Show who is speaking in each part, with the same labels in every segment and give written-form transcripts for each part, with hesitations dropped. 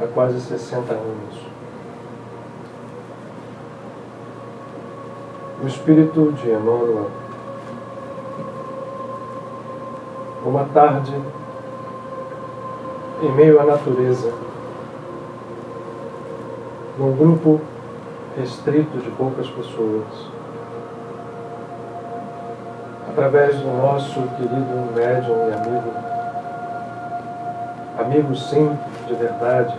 Speaker 1: há quase 60 anos. O Espírito de Emmanuel, uma tarde, em meio à natureza, num grupo restrito de poucas pessoas, através do nosso querido médium e amigo sim, de verdade,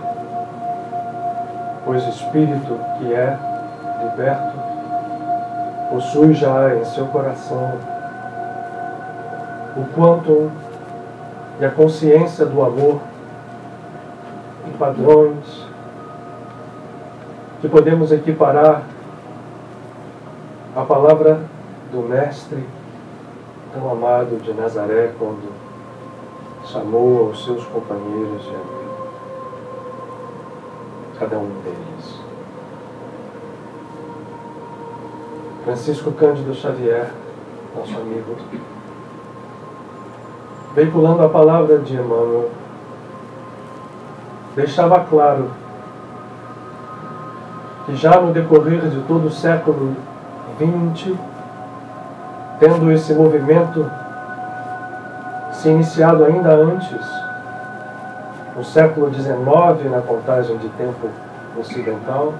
Speaker 1: pois espírito que é liberto, possui já em seu coração o quantum e a consciência do amor em padrões que podemos equiparar à palavra do Mestre tão amado de Nazaré, quando chamou aos seus companheiros de amigo, cada um deles. Francisco Cândido Xavier, nosso amigo, veiculando a palavra de Emmanuel, deixava claro que já no decorrer de todo o século XX, tendo esse movimento se iniciado ainda antes, no século XIX, na contagem de tempo ocidental,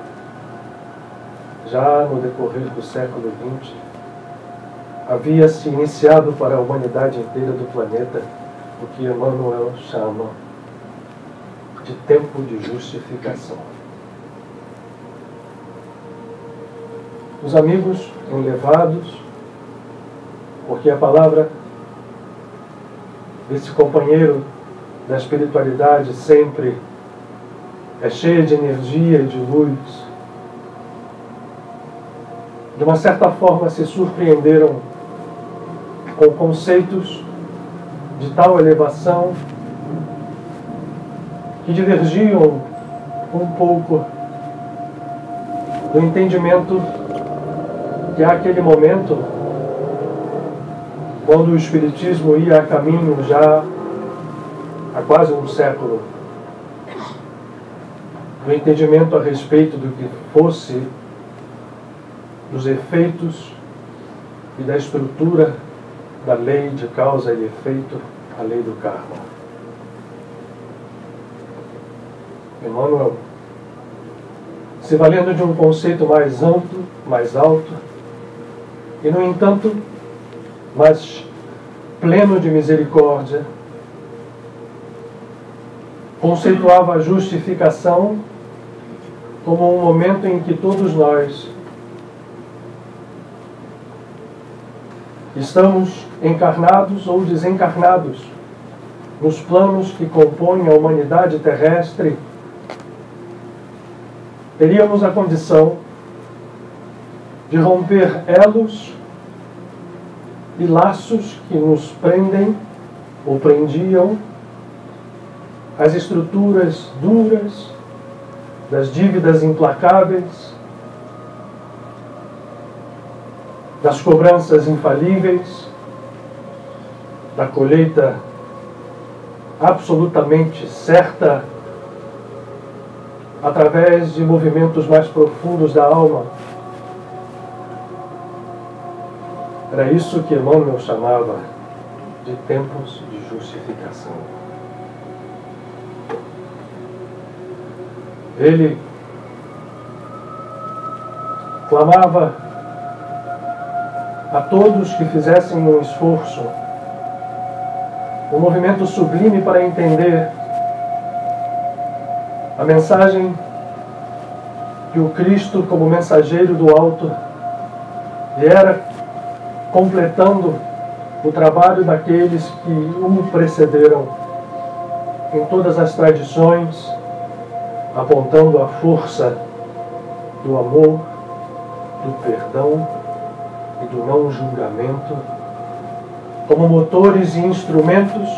Speaker 1: já no decorrer do século XX, havia se iniciado para a humanidade inteira do planeta o que Emmanuel chama de tempo de justificação. Os amigos enlevados, porque a palavra desse companheiro da espiritualidade sempre é cheia de energia e de luz, de uma certa forma se surpreenderam com conceitos de tal elevação que divergiam um pouco do entendimento que àquele momento, quando o Espiritismo ia a caminho já há quase um século, do entendimento a respeito do que fosse dos efeitos e da estrutura da lei de causa e efeito, a lei do karma. Emmanuel, se valendo de um conceito mais amplo, mais alto, e no entanto, mais pleno de misericórdia, conceituava a justificação como um momento em que todos nós estamos encarnados ou desencarnados nos planos que compõem a humanidade terrestre, teríamos a condição de romper elos e laços que nos prendem ou prendiam as estruturas duras das dívidas implacáveis, das cobranças infalíveis, da colheita absolutamente certa, através de movimentos mais profundos da alma. Era isso que Emmanuel chamava de tempos de justificação. Ele clamava a todos que fizessem um esforço, um movimento sublime para entender a mensagem que o Cristo, como mensageiro do alto, viera completando o trabalho daqueles que o precederam em todas as tradições, apontando a força do amor, do perdão e do não julgamento como motores e instrumentos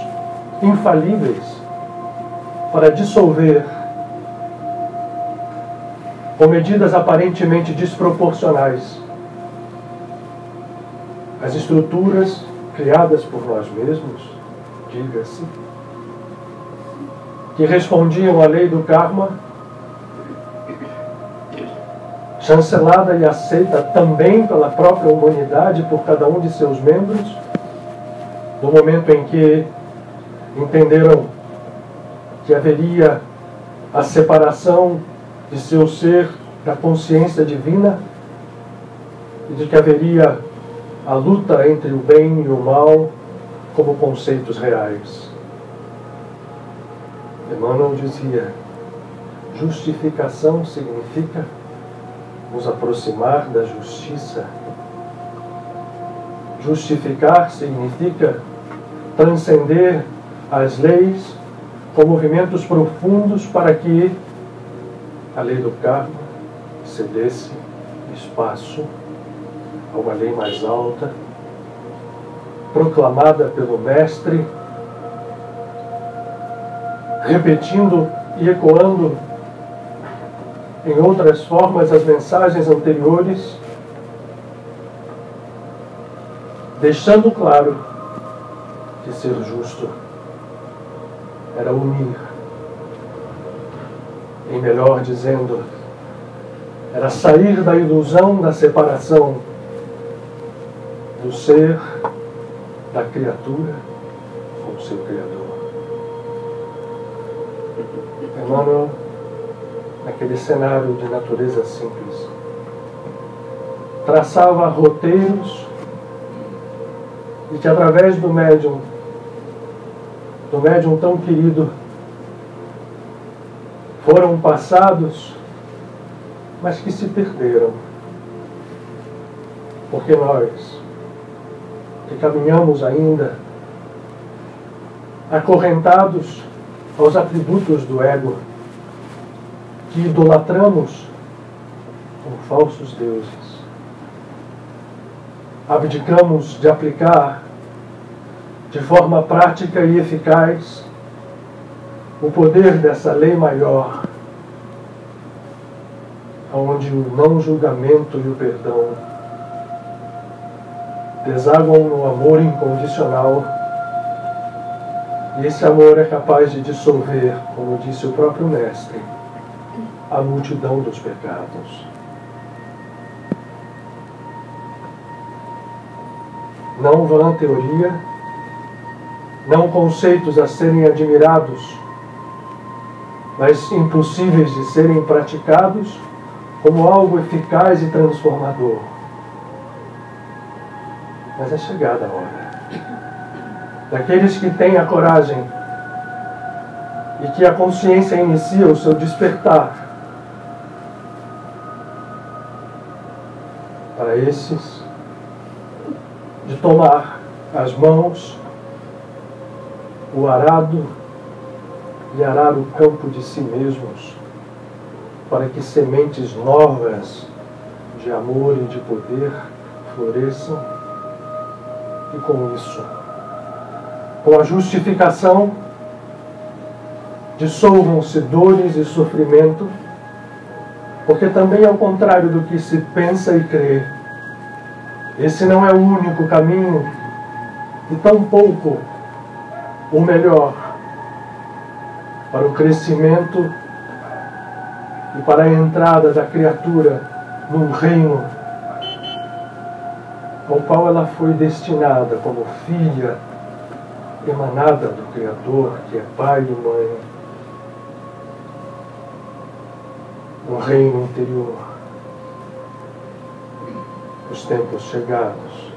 Speaker 1: infalíveis para dissolver, com medidas aparentemente desproporcionais, as estruturas criadas por nós mesmos, diga-se, que respondiam à lei do karma, chancelada e aceita também pela própria humanidade, por cada um de seus membros, no momento em que entenderam que haveria a separação de seu ser da consciência divina e de que haveria a luta entre o bem e o mal como conceitos reais. Emmanuel dizia: justificação significa nos aproximar da justiça. Justificar significa transcender as leis com movimentos profundos para que a lei do karma cedesse espaço a uma lei mais alta, proclamada pelo Mestre, repetindo e ecoando em outras formas as mensagens anteriores, deixando claro que ser justo era unir, em melhor dizendo, era sair da ilusão da separação do ser, da criatura com o seu Criador. Emmanuel, naquele cenário de natureza simples, traçava roteiros e que através do médium tão querido, foram passados, mas que se perderam. Porque nós, que caminhamos ainda acorrentados aos atributos do ego, que idolatramos como falsos deuses, abdicamos de aplicar de forma prática e eficaz o poder dessa lei maior, onde o não julgamento e o perdão desaguam no amor incondicional, e esse amor é capaz de dissolver, como disse o próprio Mestre, a multidão dos pecados. Não vã teoria, não conceitos a serem admirados, mas impossíveis de serem praticados como algo eficaz e transformador. Mas é chegada a hora daqueles que têm a coragem e que a consciência inicia o seu despertar. Para esses, de tomar as mãos, o arado e arar o campo de si mesmos, para que sementes novas de amor e de poder floresçam, e com isso, com a justificação, dissolvam-se dores e sofrimento, porque também ao contrário do que se pensa e crê, esse não é o único caminho e tampouco o melhor para o crescimento e para a entrada da criatura num reino ao qual ela foi destinada como filha emanada do Criador, que é pai e mãe, um reino interior. Os tempos chegados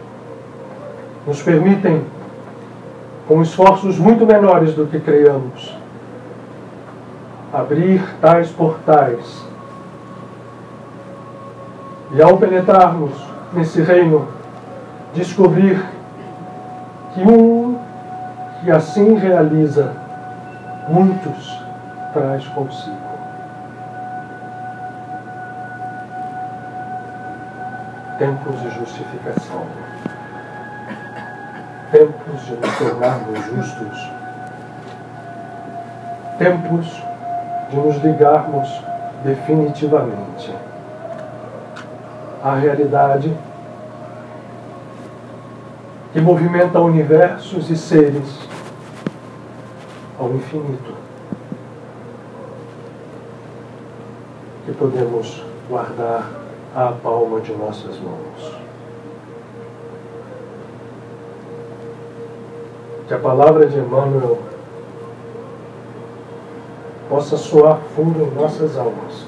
Speaker 1: nos permitem, com esforços muito menores do que creiamos, abrir tais portais. E ao penetrarmos nesse reino, descobrir que um que assim realiza, muitos traz consigo. Tempos de justificação. Tempos de nos tornarmos justos. Tempos de nos ligarmos definitivamente à realidade que movimenta universos e seres ao infinito, podemos guardar à palma de nossas mãos. Que a palavra de Emmanuel possa soar fundo em nossas almas.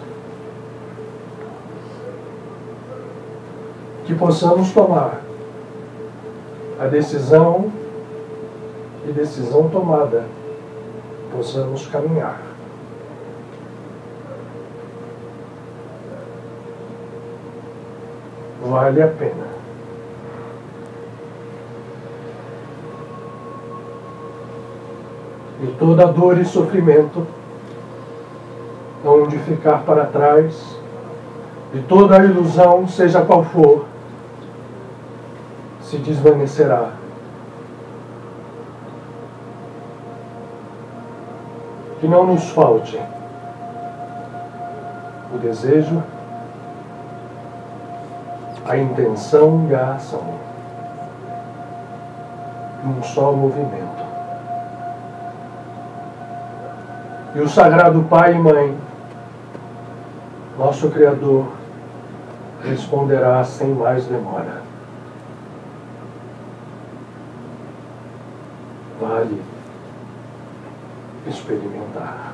Speaker 1: Que possamos tomar a decisão e decisão tomada, possamos caminhar. Vale a pena. E toda dor e sofrimento hão de ficar para trás, e toda a ilusão, seja qual for, se desvanecerá. Que não nos falte o desejo, a intenção e a ação, num só movimento. E o Sagrado Pai e Mãe, nosso Criador, responderá sem mais demora. Vale experimentar.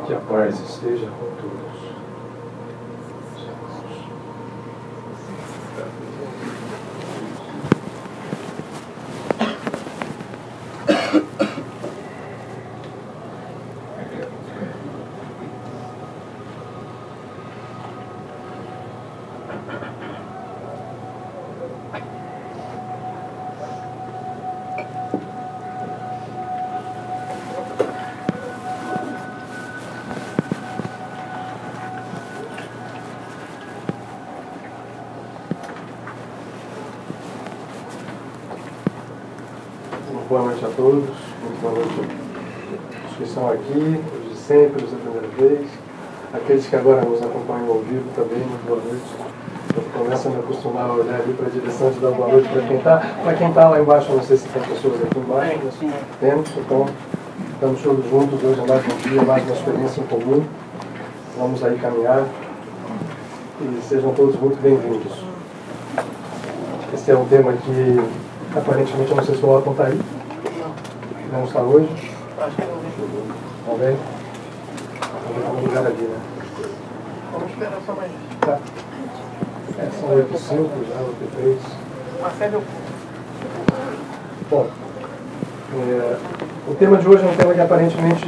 Speaker 1: Que a paz esteja com todos. Boa noite a todos, muito boa noite aos que estão aqui, os de sempre, os da primeira vez, aqueles que agora nos acompanham ao vivo também, muito boa noite. Eu começo a me acostumar a olhar ali para a direção de dar boa noite para quem está. Para quem está lá embaixo, não sei se tem pessoas aqui embaixo, mas temos, então estamos todos juntos, hoje é mais um dia, mais uma experiência em comum. Vamos aí caminhar e sejam todos muito bem-vindos. Esse é um tema que aparentemente eu não sei se o Otton está aí. Não está hoje?
Speaker 2: Acho que não.
Speaker 1: Vamos ver? Vamos ligar ali, né?
Speaker 2: Vamos esperar só mais.
Speaker 1: Tá. São 8h05 já, 8h03.
Speaker 2: Marcelo.
Speaker 1: Bom, o tema de hoje é um tema que aparentemente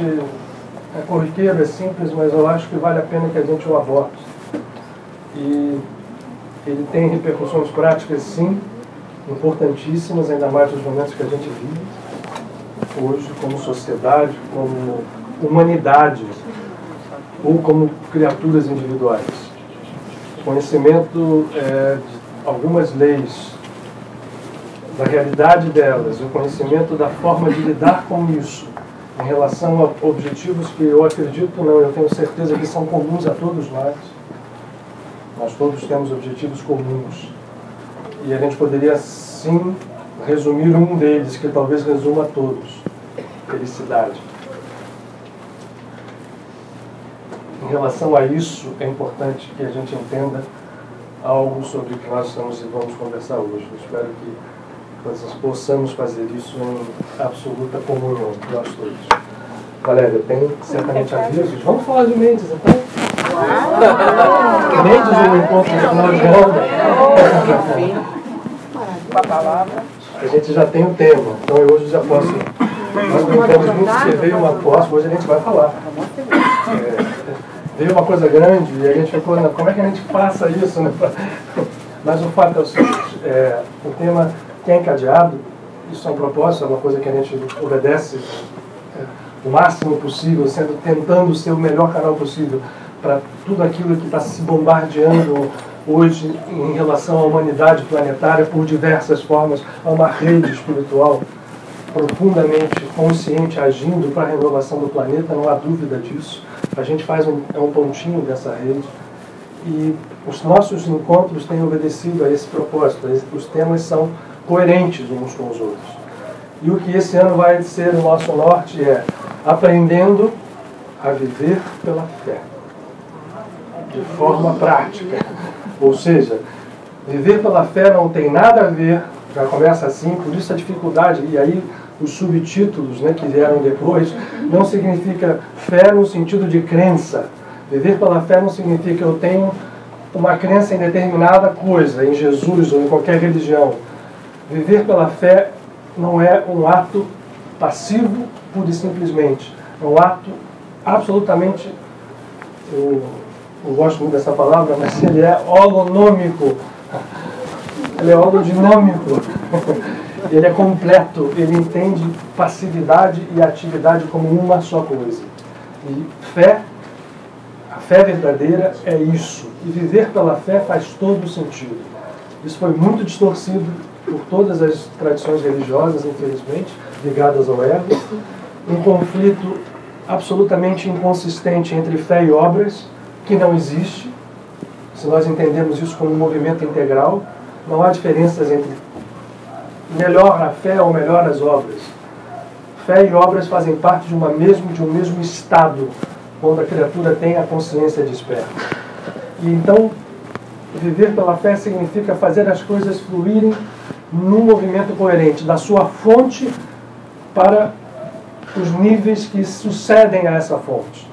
Speaker 1: é corriqueiro, é simples, mas eu acho que vale a pena que a gente o aborde. E ele tem repercussões práticas, sim, importantíssimas, ainda mais nos momentos que a gente vive hoje, como sociedade, como humanidade, ou como criaturas individuais. O conhecimento de algumas leis, da realidade delas, o conhecimento da forma de lidar com isso, em relação a objetivos que eu acredito, não, eu tenho certeza que são comuns a todos nós. Nós todos temos objetivos comuns. E a gente poderia, sim, resumir um deles, que talvez resuma a todos. Felicidade. Em relação a isso, é importante que a gente entenda algo sobre o que nós estamos e vamos conversar hoje. Eu espero que nós possamos fazer isso em absoluta comunhão, nós todos. Valéria, tem certamente avisos. Vamos falar de Mendes, então? Mendes, um encontro de final de ano.
Speaker 2: Com a palavra.
Speaker 1: A gente já tem o tema, então eu hoje já posso. Nós brincamos muito porque veio uma posse, hoje a gente vai falar. Veio uma coisa grande e a gente ficou, como é que a gente passa isso? Né? Mas o fato é o seguinte, o tema que é encadeado, isso é um propósito, é uma coisa que a gente obedece o máximo possível, tentando ser o melhor canal possível para tudo aquilo que está se bombardeando hoje em relação à humanidade planetária por diversas formas, a uma rede espiritual profundamente consciente agindo para a renovação do planeta, não há dúvida disso. A gente faz um pontinho dessa rede e os nossos encontros têm obedecido a esse propósito. Os temas são coerentes uns com os outros. E o que esse ano vai ser o nosso norte é aprendendo a viver pela fé, de forma prática. Ou seja, viver pela fé não tem nada a ver, já começa assim, por isso a dificuldade, e aí os subtítulos, né, que vieram depois, não significa fé no sentido de crença. Viver pela fé não significa eu tenho uma crença em determinada coisa, em Jesus ou em qualquer religião. Viver pela fé não é um ato passivo, pura e simplesmente. É um ato absolutamente, eu não gosto muito dessa palavra, mas ele é holonômico. Ele é holodinâmico. Ele é completo. Ele entende passividade e atividade como uma só coisa. E fé, a fé verdadeira é isso. E viver pela fé faz todo o sentido. Isso foi muito distorcido por todas as tradições religiosas, infelizmente, ligadas ao ego. Um conflito absolutamente inconsistente entre fé e obras, que não existe. Se nós entendemos isso como um movimento integral, não há diferenças entre melhor a fé ou melhor as obras. Fé e obras fazem parte de um mesmo estado, quando a criatura tem a consciência desperta. E então, viver pela fé significa fazer as coisas fluírem num movimento coerente, da sua fonte para os níveis que sucedem a essa fonte.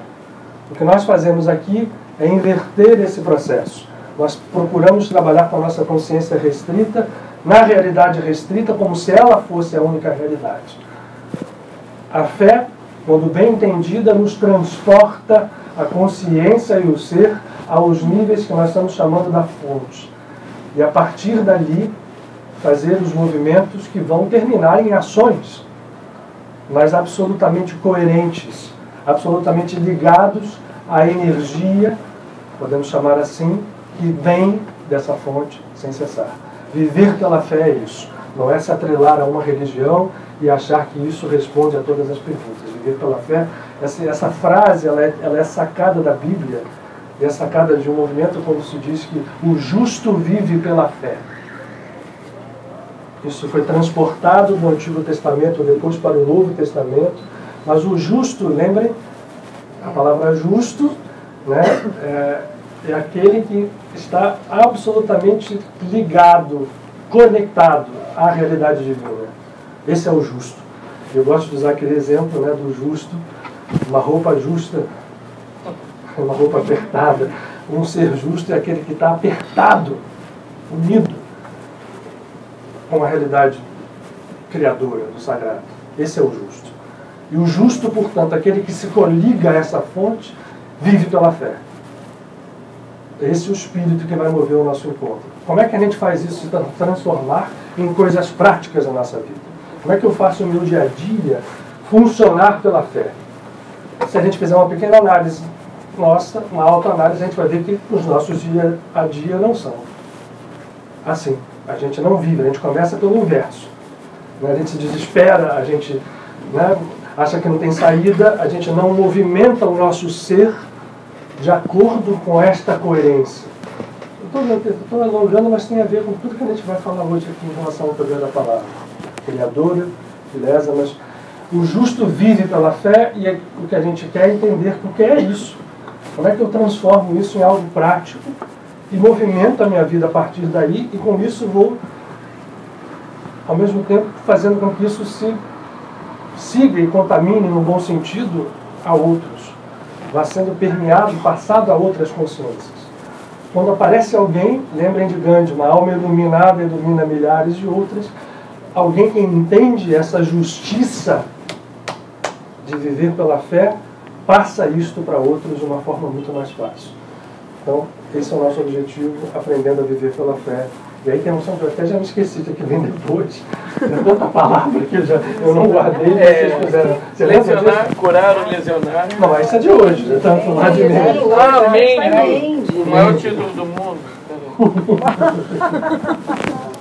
Speaker 1: O que nós fazemos aqui é inverter esse processo. Nós procuramos trabalhar com a nossa consciência restrita, na realidade restrita, como se ela fosse a única realidade. A fé, quando bem entendida, nos transporta a consciência e o ser aos níveis que nós estamos chamando da fonte. E a partir dali, fazer os movimentos que vão terminar em ações, mas absolutamente coerentes, absolutamente ligados à energia, podemos chamar assim, que vem dessa fonte sem cessar. Viver pela fé é isso. Não é se atrelar a uma religião e achar que isso responde a todas as perguntas. Viver pela fé, essa frase ela é sacada da Bíblia, é sacada de um movimento quando se diz que o justo vive pela fé. Isso foi transportado do Antigo Testamento depois para o Novo Testamento, mas o justo, lembrem, a palavra justo, né, é aquele que está absolutamente ligado, conectado à realidade divina. Esse é o justo. Eu gosto de usar aquele exemplo, né, do justo, uma roupa justa, uma roupa apertada. Um ser justo é aquele que está apertado, unido com a realidade criadora do sagrado. Esse é o justo. E o justo, portanto, aquele que se coliga a essa fonte, vive pela fé. Esse é o espírito que vai mover o nosso encontro. Como é que a gente faz isso, se transformar em coisas práticas na nossa vida? Como é que eu faço o meu dia a dia funcionar pela fé? Se a gente fizer uma pequena análise nossa, uma autoanálise, a gente vai ver que os nossos dia a dia não são assim. A gente não vive, a gente começa pelo inverso. A gente se desespera, a gente, né, acha que não tem saída, a gente não movimenta o nosso ser de acordo com esta coerência. Estou alongando, mas tem a ver com tudo que a gente vai falar hoje aqui em relação ao poder da palavra. Criadora, filesa, mas o justo vive pela fé e o que a gente quer é entender o que é isso. Como é que eu transformo isso em algo prático e movimento a minha vida a partir daí e com isso vou, ao mesmo tempo, fazendo com que isso se siga e contamine, no bom sentido, a outros. Vá sendo permeado, passado a outras consciências. Quando aparece alguém, lembrem de Gandhi, uma alma iluminada ilumina milhares de outras, alguém que entende essa justiça de viver pela fé, passa isto para outros de uma forma muito mais fácil. Então, esse é o nosso objetivo, aprendendo a viver pela fé. E aí tem um som que eu até já me esqueci, que vem depois. Tem tanta palavra que eu não guardei, vocês fizeram. Você
Speaker 2: lesionar, curar ou lesionar.
Speaker 1: Não, mas isso é de hoje, tanto lá de meio.
Speaker 2: Amém. O maior título do mundo.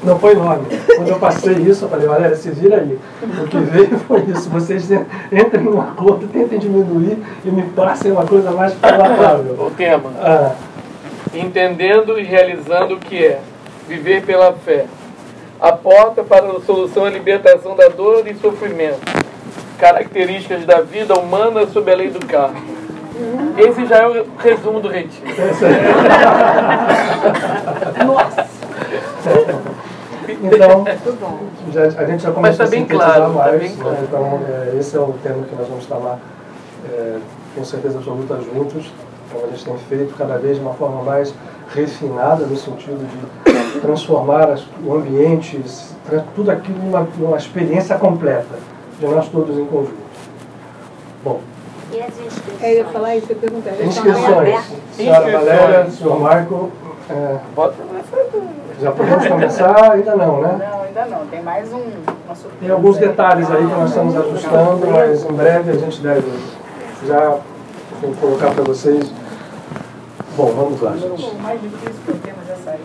Speaker 1: Não foi nome. Quando eu passei isso, eu falei, Valéria, se vira aí. O que veio foi isso. Vocês entrem num acordo, tentem diminuir e me passem uma coisa mais palatável.
Speaker 2: O tema. Entendendo e realizando o que é viver pela fé. a porta para a solução e libertação da dor e sofrimento. Características da vida humana sob a lei do karma. Esse já é o resumo do retiro.
Speaker 3: Nossa!
Speaker 1: Então, a gente já começou a sintetizar
Speaker 2: claro,
Speaker 1: mais.
Speaker 2: tá bem claro.
Speaker 1: Então, esse é o tema que nós vamos falar com certeza absoluta juntos. Então, a gente tem feito cada vez de uma forma mais refinada, no sentido de transformar o ambiente, tudo aquilo numa experiência completa, de nós todos em conjunto. Bom.
Speaker 3: E as inscrições?
Speaker 4: Eu ia falar isso, eu ia perguntar.
Speaker 1: Inscrições. Senhora Valéria, senhor Marco, já podemos começar? Ainda não, né?
Speaker 5: Não, ainda não. Tem mais uma surpresa.
Speaker 1: Tem alguns detalhes aí que nós estamos ajustando, mas em breve a gente deve já colocar para vocês. Bom, vamos lá, gente.
Speaker 5: O mais difícil que o tema já saiu.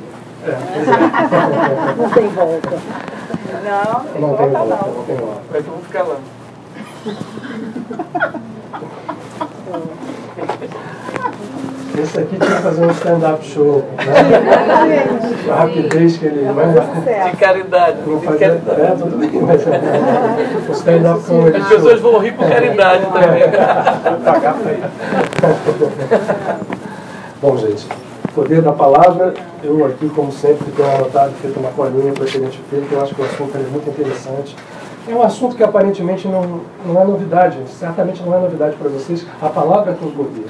Speaker 4: Não tem volta.
Speaker 1: Não tem volta, não tem volta.
Speaker 2: Mas vamos ficar lá.
Speaker 1: Esse aqui tinha que fazer um stand-up show, né? A rapidez que ele...
Speaker 2: De caridade.
Speaker 1: Não fazia... tudo bem, mas o stand-up comedy
Speaker 2: As pessoas vão rir por caridade também.
Speaker 1: pagar para ele. Bom, gente, poder da palavra, eu aqui, como sempre, tenho anotado, feito uma colinha para que a gente ver, que eu acho que o assunto é muito interessante. É um assunto que aparentemente não é novidade, certamente não é novidade para vocês. A palavra tem poder.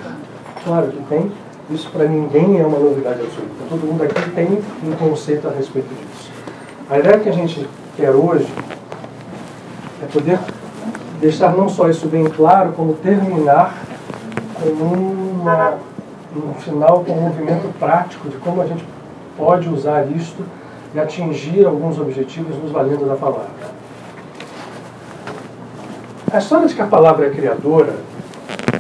Speaker 1: Claro que tem, isso para ninguém é uma novidade absoluta. Todo mundo aqui tem um conceito a respeito disso. A ideia que a gente quer hoje é poder deixar não só isso bem claro, como terminar com no final com um movimento prático de como a gente pode usar isto e atingir alguns objetivos nos valendo da palavra. A história de que a palavra é criadora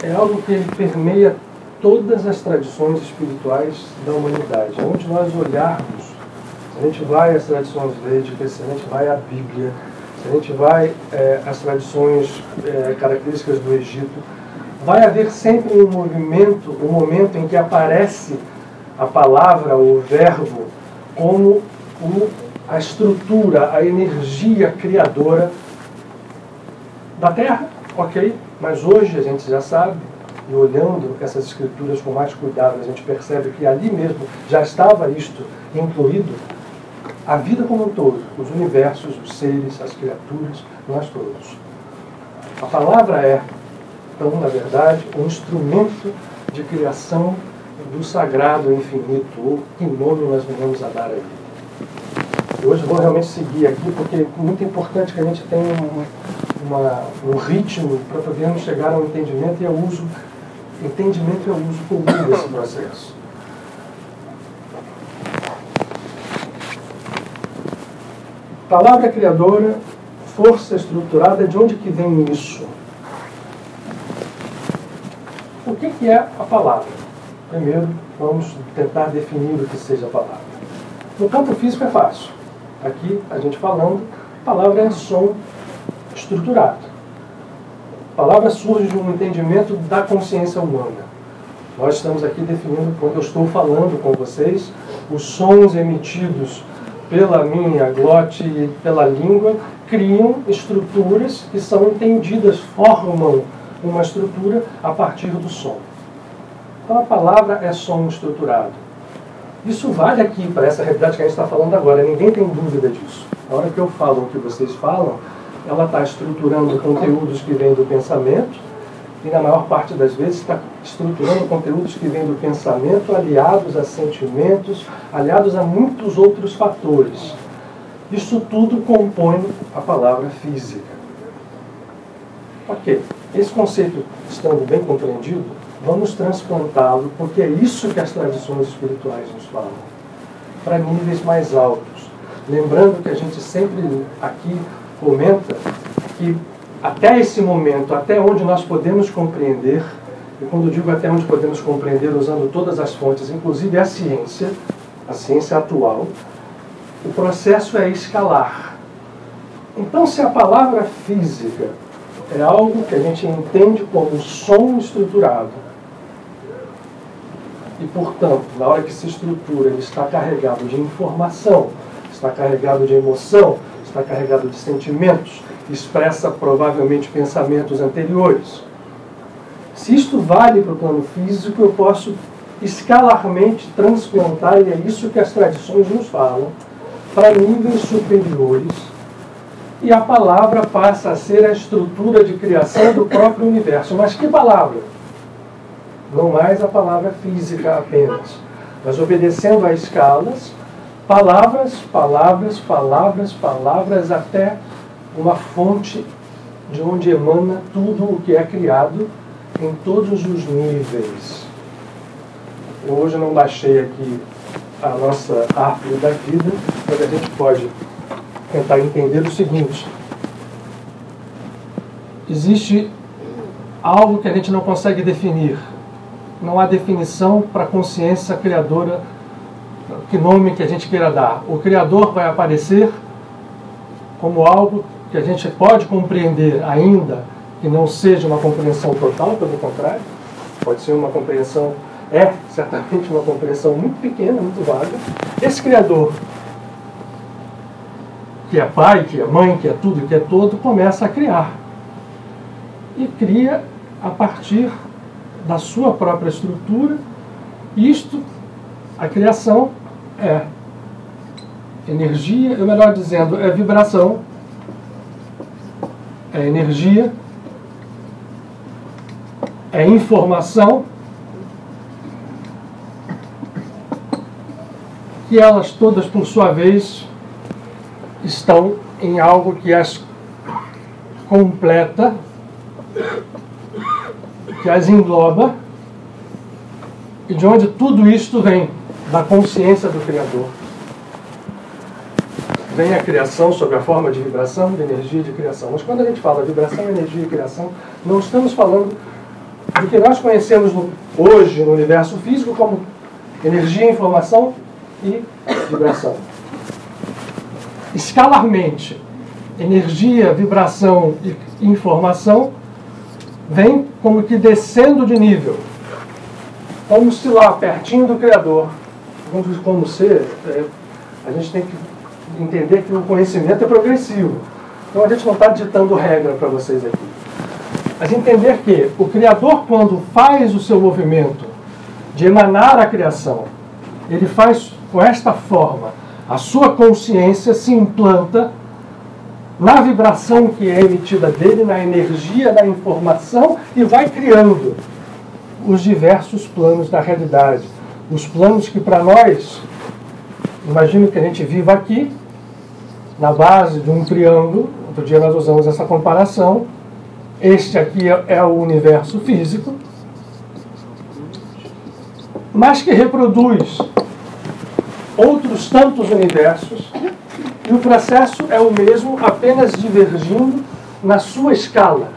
Speaker 1: é algo que permeia todas as tradições espirituais da humanidade. Onde nós olharmos, se a gente vai às tradições védicas, se a gente vai à Bíblia, se a gente vai às tradições características do Egito, vai haver sempre um momento em que aparece a palavra, o verbo, como a estrutura, a energia criadora da Terra, ok? Mas hoje a gente já sabe, e olhando essas escrituras com mais cuidado, a gente percebe que ali mesmo já estava isto incluído, a vida como um todo, os universos, os seres, as criaturas, nós todos. A palavra é, então, na verdade, um instrumento de criação do sagrado infinito, ou que nome nós venhamos a dar a ele. Hoje eu vou realmente seguir aqui, porque é muito importante que a gente tenha um ritmo para podermos chegar ao entendimento e ao uso. Entendimento é o uso comum desse processo. Palavra criadora, força estruturada, de onde que vem isso? O que é a palavra? Primeiro, vamos tentar definir o que seja a palavra. No campo físico é fácil. Aqui, a gente falando, a palavra é som estruturado. A palavra surge de um entendimento da consciência humana. Nós estamos aqui definindo, quando eu estou falando com vocês, os sons emitidos pela minha glote e pela língua criam estruturas que são entendidas, formam uma estrutura a partir do som. Então a palavra é som estruturado. Isso vale aqui para essa realidade que a gente está falando agora, ninguém tem dúvida disso. Na hora que eu falo o que vocês falam, ela está estruturando conteúdos que vêm do pensamento, e na maior parte das vezes está estruturando conteúdos que vêm do pensamento, aliados a sentimentos, aliados a muitos outros fatores. Isso tudo compõe a palavra física. Ok, esse conceito estando bem compreendido, vamos transplantá-lo, porque é isso que as tradições espirituais nos falam, para níveis mais altos. Lembrando que a gente sempre aqui comenta que até esse momento, até onde nós podemos compreender, e quando digo até onde podemos compreender, usando todas as fontes, inclusive a ciência atual, o processo é escalar. Então, se a palavra física é algo que a gente entende como som estruturado, e, portanto, na hora que se estrutura, ele está carregado de informação, está carregado de emoção, está carregado de sentimentos, expressa provavelmente pensamentos anteriores. Se isto vale para o plano físico, eu posso escalarmente transplantar, e é isso que as tradições nos falam, para níveis superiores, e a palavra passa a ser a estrutura de criação do próprio universo. Mas que palavra? Não mais a palavra física apenas, mas obedecendo a escalas, palavras, palavras, palavras, palavras, até uma fonte de onde emana tudo o que é criado em todos os níveis. Eu hoje não baixei aqui a nossa árvore da vida, mas a gente pode tentar entender o seguinte: existe algo que a gente não consegue definir. Não há definição para a consciência criadora, que nome que a gente queira dar. O Criador vai aparecer como algo que a gente pode compreender, ainda que não seja uma compreensão total, pelo contrário, pode ser uma compreensão, certamente uma compreensão muito pequena, muito vaga. Esse Criador, que é pai, que é mãe, que é tudo, que é todo, começa a criar. E cria a partir da sua própria estrutura. Isto, a criação, é energia, ou melhor dizendo, é vibração, é energia, é informação, que elas todas, por sua vez, estão em algo que as completa, que as engloba, e de onde tudo isto vem, da consciência do Criador. Vem a criação sob a forma de vibração, de energia, de criação. Mas quando a gente fala vibração, energia e criação, não estamos falando do que nós conhecemos hoje no universo físico como energia, informação e vibração. Escalarmente, energia, vibração e informação vem como que descendo de nível, como se lá, pertinho do Criador, como ser, a gente tem que entender que o conhecimento é progressivo. Então a gente não está ditando regra para vocês aqui. Mas entender que o Criador, quando faz o seu movimento de emanar a criação, ele faz com esta forma. A sua consciência se implanta na vibração que é emitida dele, na energia, na informação, e vai criando os diversos planos da realidade. Os planos que para nós, imagino que a gente viva aqui, na base de um triângulo. Outro dia nós usamos essa comparação. Este aqui é o universo físico, mas que reproduz outros tantos universos, e o processo é o mesmo, apenas divergindo na sua escala.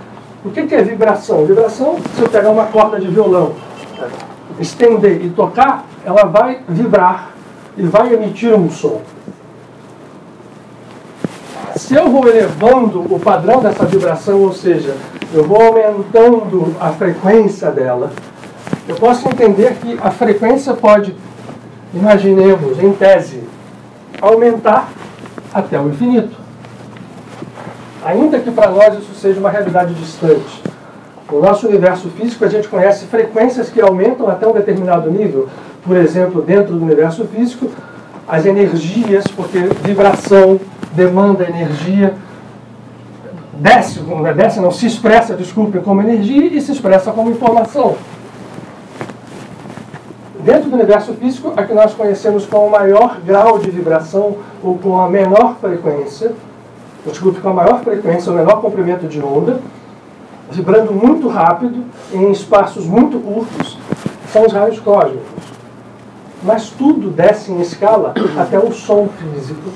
Speaker 1: O que é vibração? Vibração, se eu pegar uma corda de violão, estender e tocar, ela vai vibrar e vai emitir um som. Se eu vou elevando o padrão dessa vibração, ou seja, eu vou aumentando a frequência dela, eu posso entender que a frequência pode, imaginemos, em tese, aumentar até o infinito. Ainda que para nós isso seja uma realidade distante. No nosso universo físico, a gente conhece frequências que aumentam até um determinado nível. Por exemplo, dentro do universo físico, as energias, porque vibração demanda energia, se expressa, desculpem, como energia e se expressa como informação. Dentro do universo físico, a que nós conhecemos com o maior grau de vibração ou com a menor frequência, com a maior frequência, o menor comprimento de onda, vibrando muito rápido, em espaços muito curtos, são os raios cósmicos. Mas tudo desce em escala até o som físico.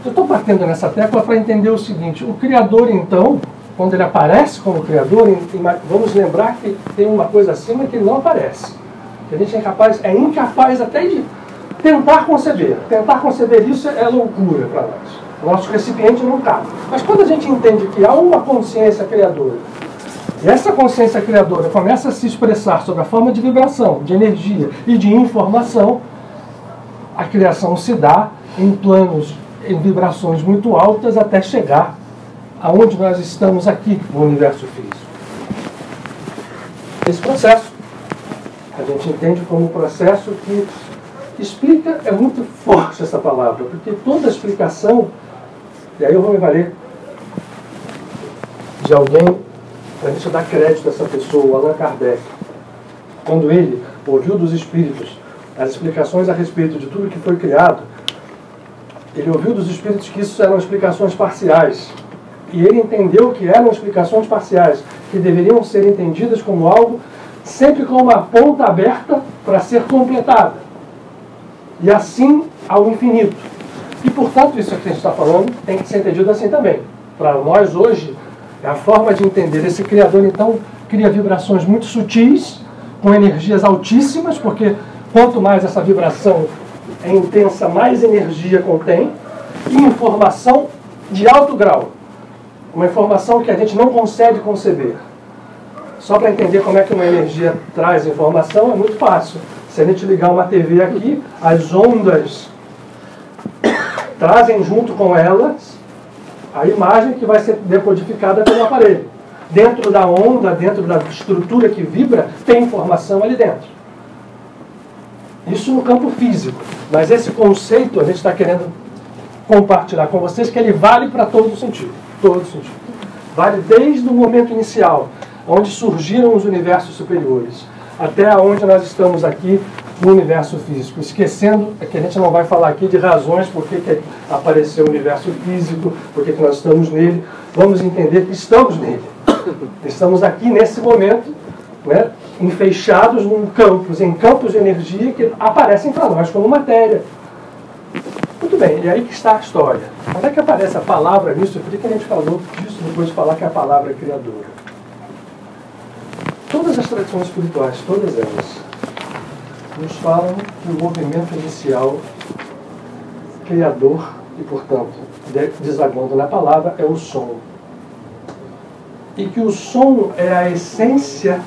Speaker 1: Eu estou batendo nessa tecla para entender o seguinte: o Criador, então, quando ele aparece como Criador, vamos lembrar que tem uma coisa acima que ele não aparece. Que a gente é incapaz até de tentar conceber. Tentar conceber isso é loucura para nós. O nosso recipiente não cabe. Mas quando a gente entende que há uma consciência criadora, e essa consciência criadora começa a se expressar sob a forma de vibração, de energia e de informação, a criação se dá em planos, em vibrações muito altas até chegar aonde nós estamos aqui no universo físico. Esse processo a gente entende como um processo que explica, é muito forte essa palavra, porque toda explicação, e aí eu vou me valer de alguém para a gente dar crédito a essa pessoa, Allan Kardec. Quando ele ouviu dos espíritos as explicações a respeito de tudo que foi criado, ele ouviu dos espíritos que isso eram explicações parciais. E ele entendeu que eram explicações parciais, que deveriam ser entendidas como algo sempre com uma ponta aberta para ser completada. E assim ao infinito. E, portanto, isso que a gente está falando tem que ser entendido assim também. Para nós, hoje, é a forma de entender. Esse Criador, então, cria vibrações muito sutis, com energias altíssimas, porque quanto mais essa vibração é intensa, mais energia contém, e informação de alto grau. Uma informação que a gente não consegue conceber. Só para entender como é que uma energia traz informação é muito fácil. Se a gente ligar uma TV aqui, as ondas trazem junto com elas a imagem que vai ser decodificada pelo aparelho. Dentro da onda, dentro da estrutura que vibra, tem informação ali dentro. Isso no campo físico. Mas esse conceito a gente está querendo compartilhar com vocês, que ele vale para todo sentido. Todo sentido. Vale desde o momento inicial, onde surgiram os universos superiores, até onde nós estamos aqui no universo físico. Esquecendo que a gente não vai falar aqui de razões por que apareceu o universo físico, por que nós estamos nele. Vamos entender que estamos nele. Estamos aqui nesse momento, né, enfeixados em campos de energia que aparecem para nós como matéria. Muito bem, e aí que está a história. Quando é que aparece a palavra nisso? Por que a gente falou disso depois de falar que a palavra é criadora? Todas as tradições espirituais, todas elas, nos falam que o movimento inicial, criador, e portanto, desaguando na palavra, é o som. E que o som é a essência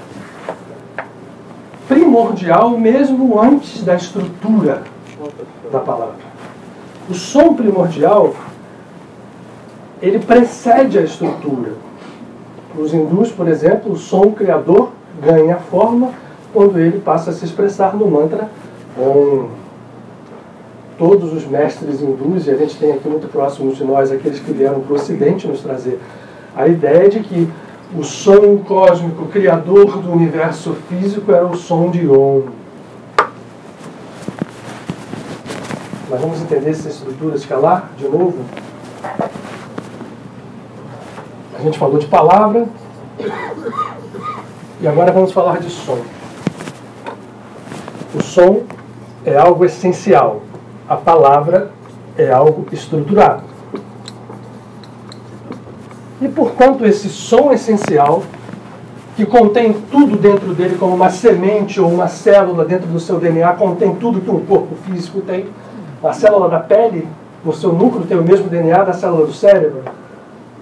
Speaker 1: primordial, mesmo antes da estrutura da palavra. O som primordial, ele precede a estrutura. Os hindus, por exemplo, o som criador ganha forma quando ele passa a se expressar no mantra Om. Todos os mestres hindus, e a gente tem aqui muito próximos de nós, aqueles que vieram para o Ocidente nos trazer a ideia de que o som cósmico criador do universo físico era o som de Om. Mas vamos entender essa estrutura escalar de novo? A gente falou de palavra e agora vamos falar de som. O som é algo essencial. A palavra é algo estruturado. E porquanto esse som essencial, que contém tudo dentro dele, como uma semente ou uma célula dentro do seu DNA, contém tudo que um corpo físico tem. A célula da pele, o seu núcleo tem o mesmo DNA da célula do cérebro,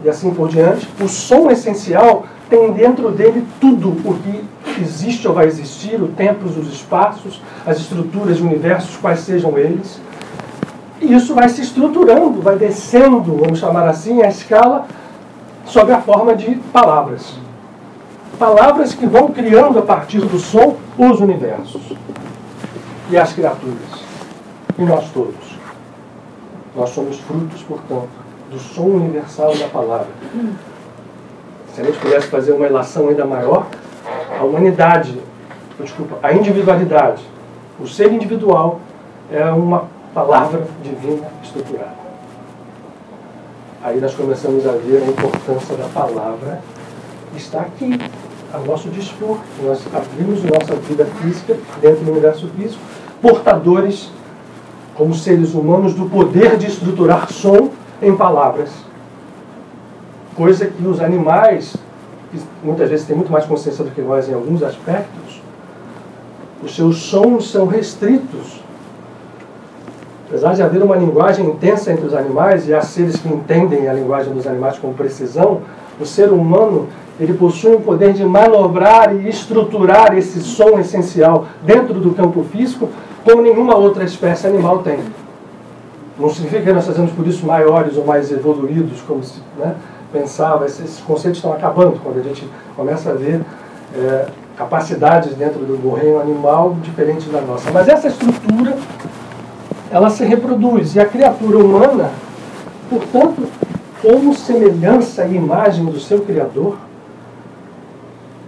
Speaker 1: e assim por diante. O som essencial tem dentro dele tudo o que existe ou vai existir, os tempos, os espaços, as estruturas de universos, quais sejam eles. E isso vai se estruturando, vai descendo, vamos chamar assim, a escala sob a forma de palavras. Palavras que vão criando a partir do som os universos e as criaturas. E nós todos. Nós somos frutos, portanto, do som universal da palavra. Se a gente pudesse fazer uma ilação ainda maior, a individualidade, o ser individual é uma palavra divina estruturada. Aí nós começamos a ver a importância da palavra que está aqui, a nosso dispor. Nós abrimos nossa vida física dentro do universo físico, portadores, como seres humanos, do poder de estruturar som em palavras. Coisa que os animais, que muitas vezes têm muito mais consciência do que nós em alguns aspectos, os seus sons são restritos. Apesar de haver uma linguagem intensa entre os animais, e há seres que entendem a linguagem dos animais com precisão, o ser humano, ele possui um poder de manobrar e estruturar esse som essencial dentro do campo físico como nenhuma outra espécie animal tem. Não significa que nós fazemos por isso maiores ou mais evoluídos, como se pensava. Esses conceitos estão acabando quando a gente começa a ver capacidades dentro do reino animal diferentes da nossa. Mas essa estrutura, ela se reproduz. E a criatura humana, portanto, como semelhança e imagem do seu Criador,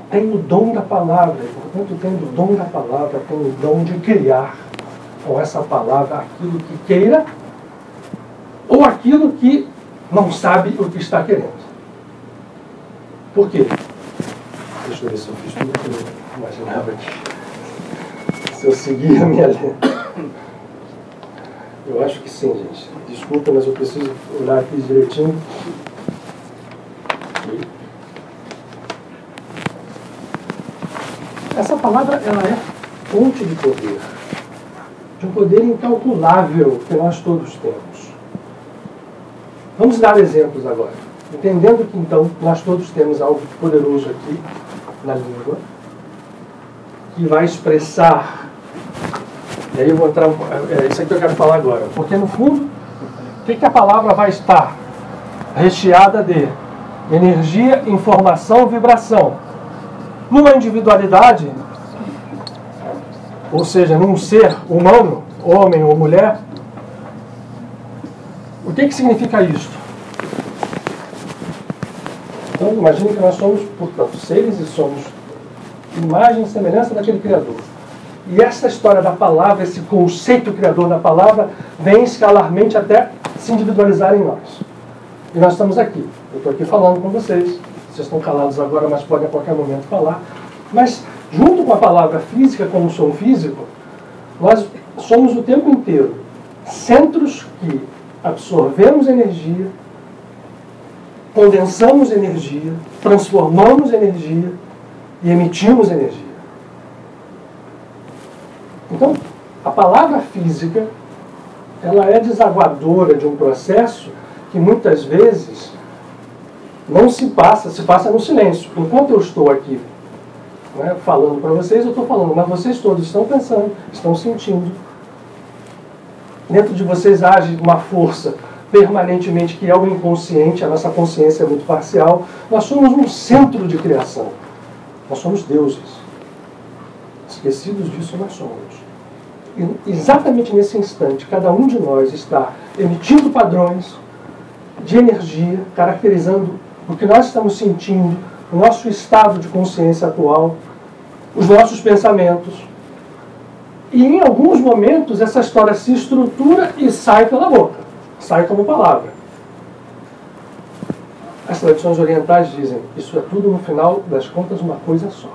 Speaker 1: tem o dom da palavra. E, portanto, tendo o dom da palavra, tem o dom de criar com essa palavra aquilo que queira ou aquilo que não sabe o que está querendo. Por quê? Deixa eu ver se eu fiz tudo que eu imaginava aqui. Se eu seguir a minha linha. Eu acho que sim, gente. Desculpa, mas eu preciso olhar aqui direitinho. Essa palavra, ela é fonte de poder. De um poder incalculável que nós todos temos. Vamos dar exemplos agora. Entendendo que, então, nós todos temos algo poderoso aqui na língua, que vai expressar. E aí eu vou entrar. É isso aqui que eu quero falar agora. Porque, no fundo, o que a palavra vai estar? Recheada de energia, informação, vibração. Numa individualidade, ou seja, num ser humano, homem ou mulher, o que significa isto? Então, imagine que nós somos, portanto, seres e somos imagem e semelhança daquele Criador. E essa história da palavra, esse conceito criador da palavra, vem escalarmente até se individualizar em nós. E nós estamos aqui. Eu estou aqui falando com vocês. Vocês estão calados agora, mas podem a qualquer momento falar. Mas, junto com a palavra física, como som físico, nós somos o tempo inteiro centros que absorvemos energia, condensamos energia, transformamos energia e emitimos energia. Então, a palavra física, ela é desaguadora de um processo que muitas vezes não se passa no silêncio. Enquanto eu estou aqui falando para vocês, eu estou falando, mas vocês todos estão pensando, estão sentindo. Dentro de vocês age uma força permanentemente que é o inconsciente, a nossa consciência é muito parcial. Nós somos um centro de criação. Nós somos deuses. Esquecidos disso nós somos. E exatamente nesse instante, cada um de nós está emitindo padrões de energia, caracterizando o que nós estamos sentindo, o nosso estado de consciência atual, os nossos pensamentos. E em alguns momentos essa história se estrutura e sai pela boca, sai como palavra. As tradições orientais dizem que isso é tudo, no final das contas, uma coisa só.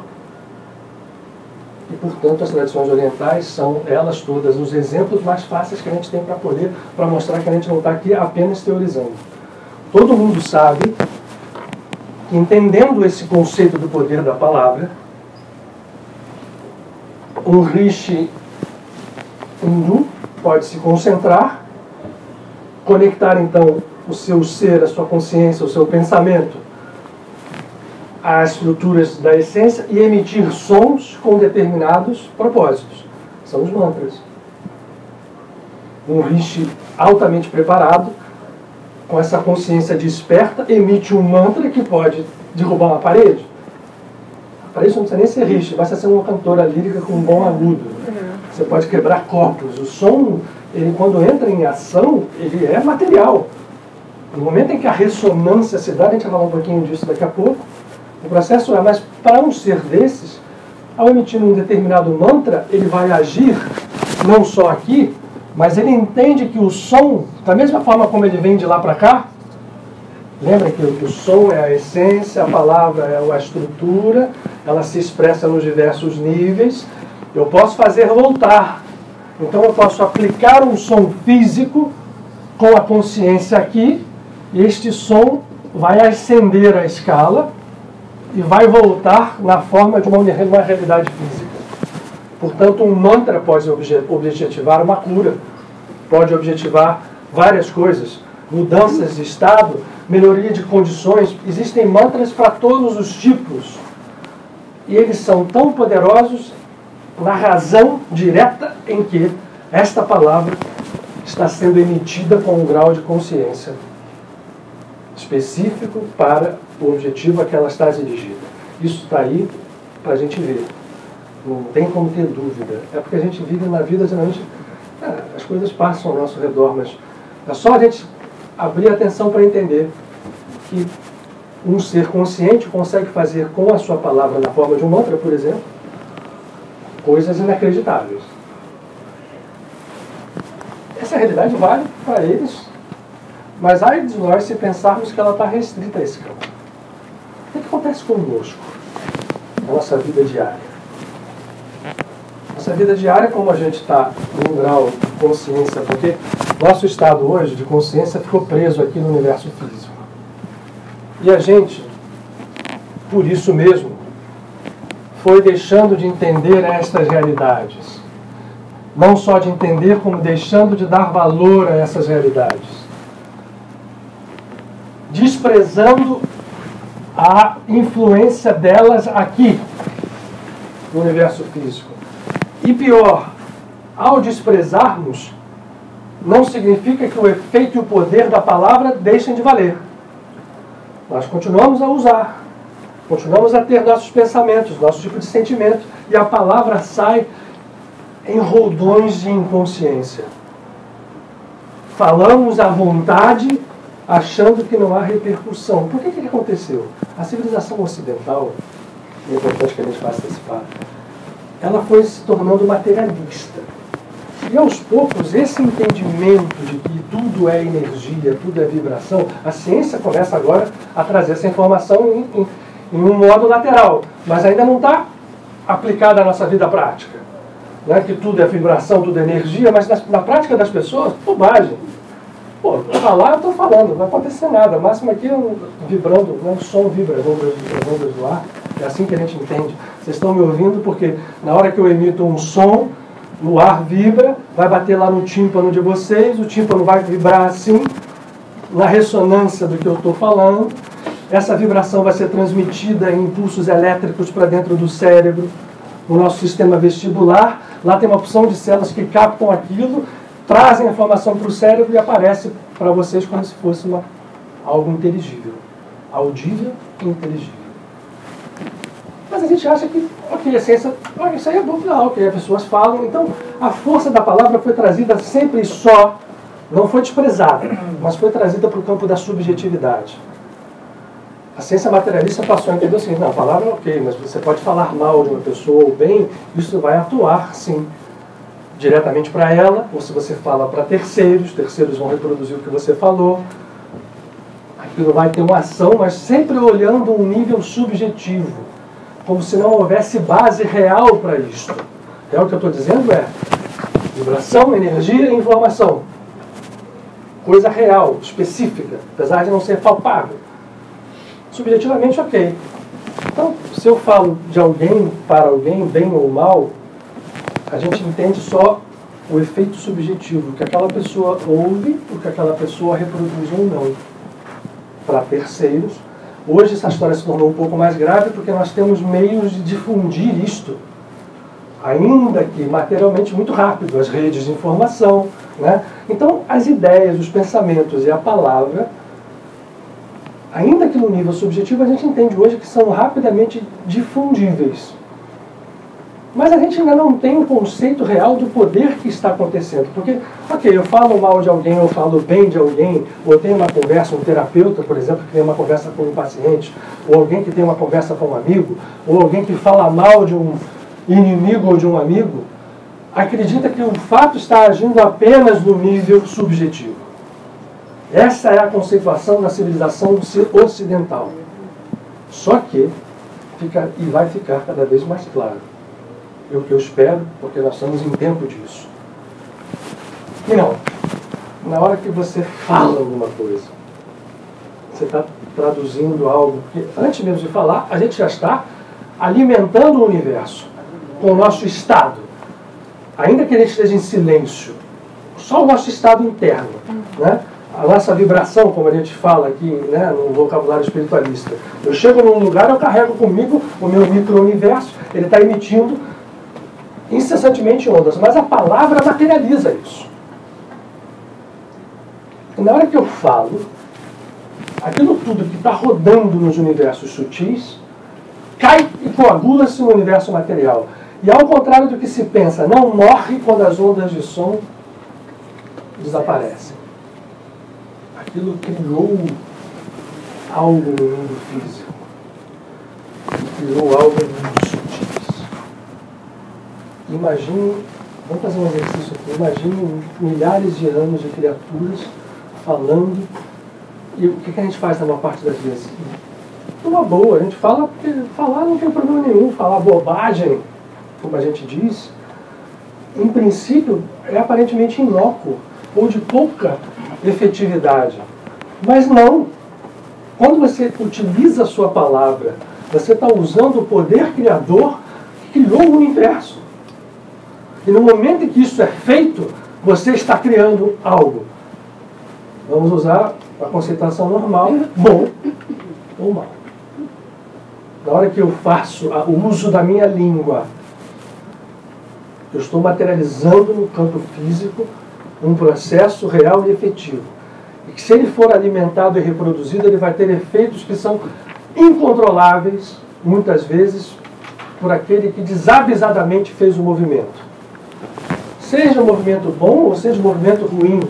Speaker 1: E, portanto, as tradições orientais são, elas todas, os exemplos mais fáceis que a gente tem para mostrar que a gente não está aqui apenas teorizando. Todo mundo sabe que, entendendo esse conceito do poder da palavra, um rishi hindu pode se concentrar, conectar, então, o seu ser, a sua consciência, o seu pensamento às estruturas da essência e emitir sons com determinados propósitos. São os mantras. Um rishi altamente preparado, com essa consciência desperta, emite um mantra que pode derrubar uma parede. Para isso não precisa nem ser rishi, basta ser uma cantora lírica com um bom agudo. Você pode quebrar corpos. O som, ele, quando entra em ação, ele é material. No momento em que a ressonância se dá, a gente vai falar um pouquinho disso daqui a pouco, o processo é, mas para um ser desses, ao emitir um determinado mantra, ele vai agir não só aqui, mas ele entende que o som, da mesma forma como ele vem de lá para cá, lembra que o som é a essência, a palavra é a estrutura, ela se expressa nos diversos níveis, eu posso fazer voltar. Então eu posso aplicar um som físico com a consciência aqui, e este som vai ascender a escala e vai voltar na forma de uma realidade física. Portanto, um mantra pode objetivar uma cura, pode objetivar várias coisas, mudanças de estado, melhoria de condições. Existem mantras para todos os tipos. E eles são tão poderosos na razão direta em que esta palavra está sendo emitida com um grau de consciência específico para o objetivo a que ela está dirigida. Isso está aí para a gente ver. Não tem como ter dúvida. É porque a gente vive na vida, geralmente, as coisas passam ao nosso redor, mas é só a gente abrir a atenção para entender que um ser consciente consegue fazer com a sua palavra na forma de um mantra, por exemplo, coisas inacreditáveis. Essa realidade vale para eles, mas ai de nós se pensarmos que ela está restrita a esse campo. O que acontece conosco na nossa vida diária? Nossa vida diária, como a gente está num grau de consciência, porque nosso estado hoje de consciência ficou preso aqui no universo físico. E a gente, por isso mesmo, foi deixando de entender estas realidades. Não só de entender, como deixando de dar valor a essas realidades. Desprezando a influência delas aqui, no universo físico. E pior, ao desprezarmos, não significa que o efeito e o poder da palavra deixem de valer. Nós continuamos a usar, continuamos a ter nossos pensamentos, nosso tipo de sentimento, e a palavra sai em roldões de inconsciência. Falamos à vontade, achando que não há repercussão. Por que aconteceu? A civilização ocidental, é importante que a gente faça esse fato, ela foi se tornando materialista. E aos poucos, esse entendimento de que tudo é energia, tudo é vibração, a ciência começa agora a trazer essa informação em um modo lateral, mas ainda não está aplicada à nossa vida prática. Não é que tudo é vibração, tudo é energia, mas na prática das pessoas, bobagem. Pô, falar eu estou falando, não vai acontecer nada. O máximo aqui é vibrando, né? O som vibra, as ondas do ar. É assim que a gente entende. Vocês estão me ouvindo porque na hora que eu emito um som, o ar vibra, vai bater lá no tímpano de vocês, o tímpano vai vibrar assim, na ressonância do que eu estou falando. Essa vibração vai ser transmitida em impulsos elétricos para dentro do cérebro, no nosso sistema vestibular. Lá tem uma opção de células que captam aquilo, trazem a informação para o cérebro e aparece para vocês como se fosse algo inteligível. Audível e inteligível. Mas a gente acha que, ok, a ciência, isso aí é bom, não, ok, as pessoas falam. Então, a força da palavra foi trazida sempre só, não foi desprezada, mas foi trazida para o campo da subjetividade. A ciência materialista passou a entender assim, não, a palavra é ok, mas você pode falar mal de uma pessoa ou bem, isso vai atuar, sim, diretamente para ela, ou se você fala para terceiros, terceiros vão reproduzir o que você falou. Aquilo vai ter uma ação, mas sempre olhando um nível subjetivo, como se não houvesse base real para isso. É o que eu estou dizendo é vibração, energia e informação. Coisa real, específica, apesar de não ser palpável. Subjetivamente, ok. Então, se eu falo de alguém para alguém, bem ou mal, a gente entende só o efeito subjetivo, o que aquela pessoa ouve, o que aquela pessoa reproduz ou não. Para terceiros, hoje essa história se tornou um pouco mais grave porque nós temos meios de difundir isto, ainda que materialmente muito rápido, as redes de informação, né? Então, as ideias, os pensamentos e a palavra, ainda que no nível subjetivo, a gente entende hoje que são rapidamente difundíveis. Mas a gente ainda não tem um conceito real do poder que está acontecendo. Porque, ok, eu falo mal de alguém, eu falo bem de alguém, ou eu tenho uma conversa, um terapeuta, por exemplo, que tem uma conversa com um paciente, ou alguém que tem uma conversa com um amigo, ou alguém que fala mal de um inimigo ou de um amigo, acredita que o fato está agindo apenas no nível subjetivo. Essa é a conceituação da civilização ocidental. Só que vai ficar cada vez mais claro. É o que eu espero, porque nós estamos em tempo disso. E não, na hora que você fala alguma coisa, você está traduzindo algo, porque antes mesmo de falar, a gente já está alimentando o universo com o nosso estado. Ainda que ele esteja em silêncio, só o nosso estado interno, né? A nossa vibração, como a gente fala aqui, né, no vocabulário espiritualista. Eu chego num lugar, eu carrego comigo o meu micro-universo, ele está emitindo incessantemente ondas, mas a palavra materializa isso. E na hora que eu falo, aquilo tudo que está rodando nos universos sutis cai e coagula-se no universo material. E ao contrário do que se pensa, não morre quando as ondas de som desaparecem. Aquilo criou algo no mundo físico. Criou algo no mundo sutis. Imagine, vamos fazer um exercício aqui, imagine milhares de anos de criaturas falando. E o que a gente faz na maior parte das vezes? Uma boa, a gente fala porque falar não tem problema nenhum, falar bobagem, como a gente diz, em princípio é aparentemente inócuo ou de pouca efetividade. Mas não. Quando você utiliza a sua palavra, você está usando o poder criador que criou o universo. E no momento em que isso é feito, você está criando algo. Vamos usar a conceituação normal, bom ou mal. Na hora que eu faço o uso da minha língua, eu estou materializando no campo físico um processo real e efetivo. E que se ele for alimentado e reproduzido, ele vai ter efeitos que são incontroláveis, muitas vezes, por aquele que desavisadamente fez o movimento. Seja um movimento bom ou seja um movimento ruim,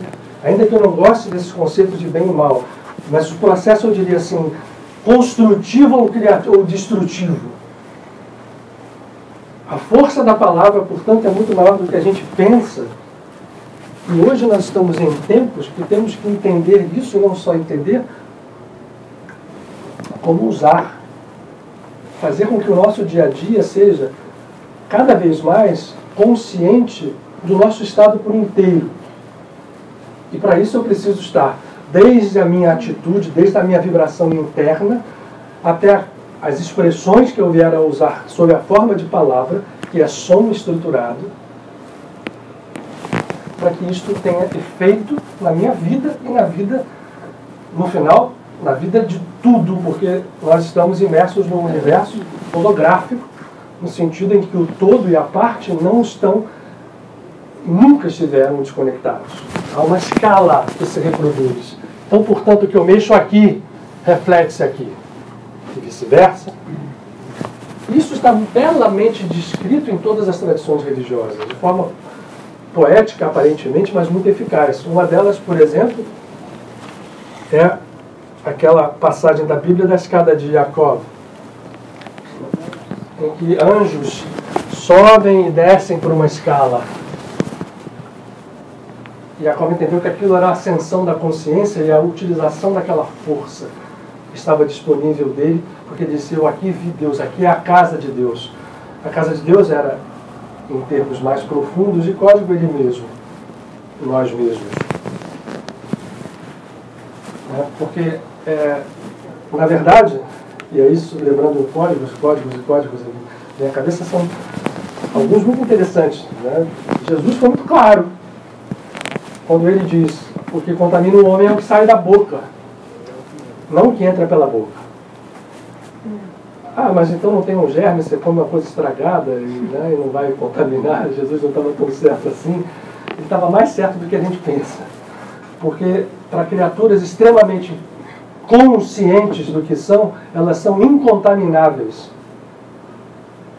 Speaker 1: ainda que eu não goste desses conceitos de bem e mal, mas o processo, eu diria assim, construtivo ou destrutivo. A força da palavra, portanto, é muito maior do que a gente pensa. E hoje nós estamos em tempos que temos que entender isso, e não só entender, como usar. Fazer com que o nosso dia a dia seja cada vez mais consciente do nosso estado por inteiro. E para isso eu preciso estar desde a minha atitude, desde a minha vibração interna, até as expressões que eu vier a usar sob a forma de palavra, que é som estruturado, para que isto tenha efeito na minha vida e na vida, no final, na vida de tudo, porque nós estamos imersos num universo holográfico, no sentido em que o todo e a parte não estão, nunca estiveram desconectados. Há uma escala que se reproduz. Então, portanto, o que eu mexo aqui, reflete-se aqui. E vice-versa. Isso está belamente descrito em todas as tradições religiosas, de forma poética, aparentemente, mas muito eficaz. Uma delas, por exemplo, é aquela passagem da Bíblia da escada de Jacó, em que anjos sobem e descem por uma escala. Jacó entendeu que aquilo era a ascensão da consciência e a utilização daquela força que estava disponível dele, porque ele disse, eu aqui vi Deus, aqui é a casa de Deus. A casa de Deus era, em termos mais profundos, de código ele mesmo, nós mesmos. Porque, na verdade, e é isso, lembrando códigos, na minha cabeça são alguns muito interessantes. Né? Jesus foi muito claro quando ele diz, o que contamina o homem é o que sai da boca, não o que entra pela boca. Ah, mas então não tem um germe, você come uma coisa estragada e não vai contaminar. Jesus não estava tão certo assim. Ele estava mais certo do que a gente pensa. Porque para criaturas extremamente conscientes do que são, elas são incontamináveis.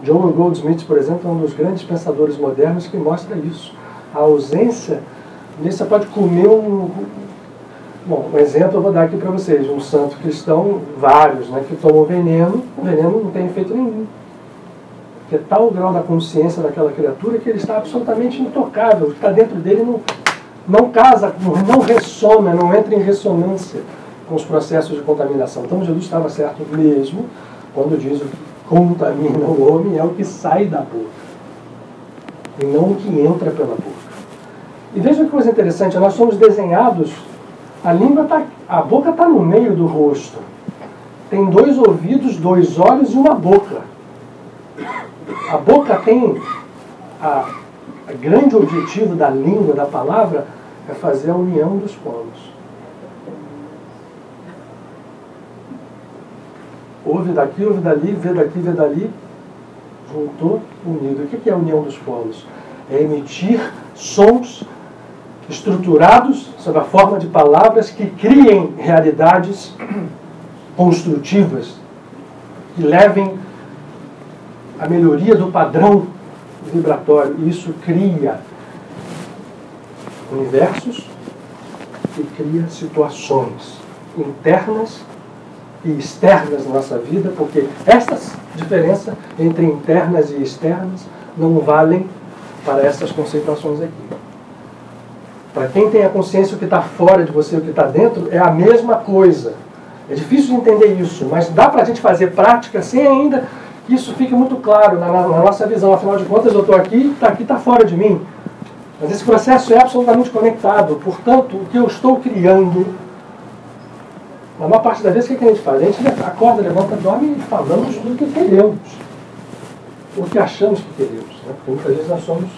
Speaker 1: John Goldsmith, por exemplo, é um dos grandes pensadores modernos que mostra isso. A ausência, você pode comer Bom, um exemplo eu vou dar aqui para vocês. Um santo cristão, vários, né, que tomam veneno, o veneno não tem efeito nenhum. Porque é tal o grau da consciência daquela criatura que ele está absolutamente intocável. O que está dentro dele não casa, não ressona, não entra em ressonância com os processos de contaminação. Então Jesus estava certo mesmo quando diz o que contamina o homem é o que sai da boca e não o que entra pela boca. E veja que coisa interessante, nós somos desenhados, a boca está no meio do rosto. Tem 2 ouvidos, 2 olhos e uma boca. A boca tem o grande objetivo da língua, da palavra, é fazer a união dos polos. Ouve daqui, ouve dali, vê daqui, vê dali. juntou, unido. O que é a união dos polos? É emitir sons estruturados sob a forma de palavras que criem realidades construtivas, que levem a melhoria do padrão vibratório. E isso cria universos e cria situações internas e externas na nossa vida, porque esta diferença entre internas e externas não valem para essas conceituações aqui. Para quem tem a consciência o que está fora de você e o que está dentro, é a mesma coisa. É difícil de entender isso, mas dá para a gente fazer prática sem ainda que isso fique muito claro na nossa visão. Afinal de contas, eu estou aqui está fora de mim. Mas esse processo é absolutamente conectado. Portanto, o que eu estou criando, na maior parte das vezes, o que a gente faz? A gente acorda, levanta, dorme e falamos tudo o que queremos. O que achamos que queremos. Né? Porque muitas vezes nós somos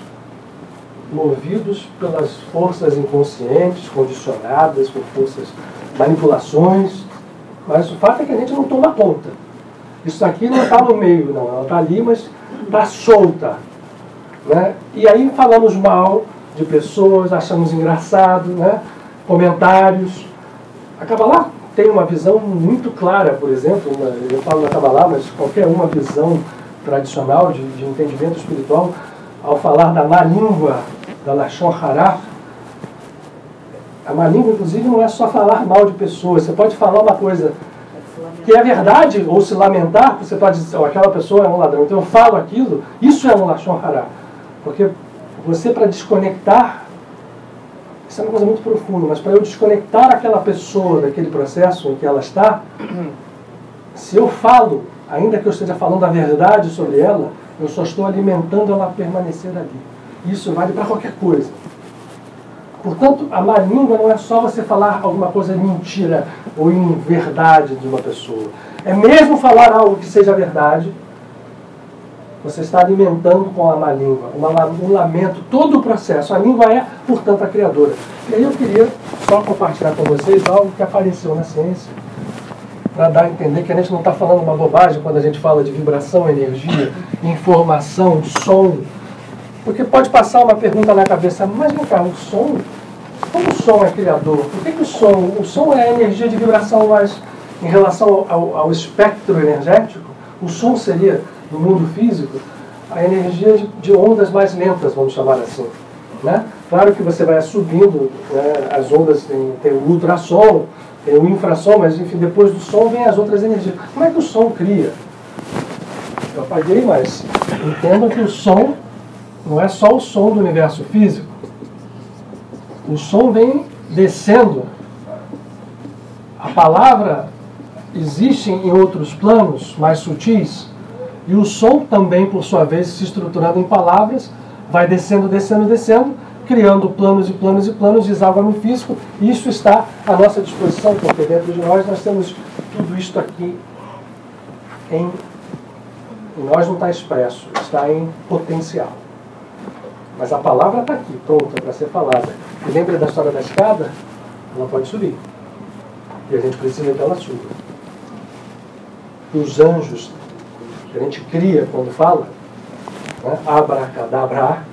Speaker 1: movidos pelas forças inconscientes, condicionadas, por forças, manipulações. Mas o fato é que a gente não toma conta. Isso aqui não está no meio, não. Ela está ali, mas está solta. Né? E aí falamos mal de pessoas, achamos engraçado, né? Comentários. A Kabbalah tem uma visão muito clara, por exemplo, eu falo da Kabbalah, mas qualquer uma visão tradicional de entendimento espiritual, ao falar da má língua, da Lashon Hara, a má língua, inclusive, não é só falar mal de pessoas. Você pode falar uma coisa que é verdade, ou se lamentar, você pode dizer, oh, aquela pessoa é um ladrão. Então eu falo aquilo, isso é um Lashon Hara. Porque você, para desconectar, isso é uma coisa muito profunda, mas para eu desconectar aquela pessoa daquele processo em que ela está, se eu falo, ainda que eu esteja falando a verdade sobre ela, eu só estou alimentando ela a permanecer ali. Isso vale para qualquer coisa. Portanto, a má língua não é só você falar alguma coisa mentira ou inverdade de uma pessoa. É mesmo falar algo que seja verdade, você está alimentando com a má língua, um lamento, todo o processo. A língua é, portanto, a criadora. E aí eu queria só compartilhar com vocês algo que apareceu na ciência, para dar a entender que a gente não está falando uma bobagem quando a gente fala de vibração, energia, informação, som. Porque pode passar uma pergunta na cabeça, mas vem cá, o som? Como o som é criador? Por que o som é a energia de vibração, mas em relação ao espectro energético, o som seria, no mundo físico, a energia de ondas mais lentas, vamos chamar assim. Né? Claro que você vai subindo, né? As ondas, tem o ultrassom, tem o infrassom, mas enfim, depois do som vem as outras energias. Como é que o som cria? Eu apaguei, mas entendam que o som não é só o som do universo físico. O som vem descendo. A palavra existe em outros planos mais sutis, e o som também, por sua vez, se estruturando em palavras, vai descendo, descendo, descendo, criando planos e planos e planos de água no físico, e isso está à nossa disposição, porque dentro de nós temos tudo isto aqui em nós não está expresso, está em potencial. Mas a palavra está aqui, pronta para ser falada. E lembra da história da escada? Ela pode subir. E a gente precisa que ela suba. E os anjos que a gente cria quando fala, né? Abracadabra,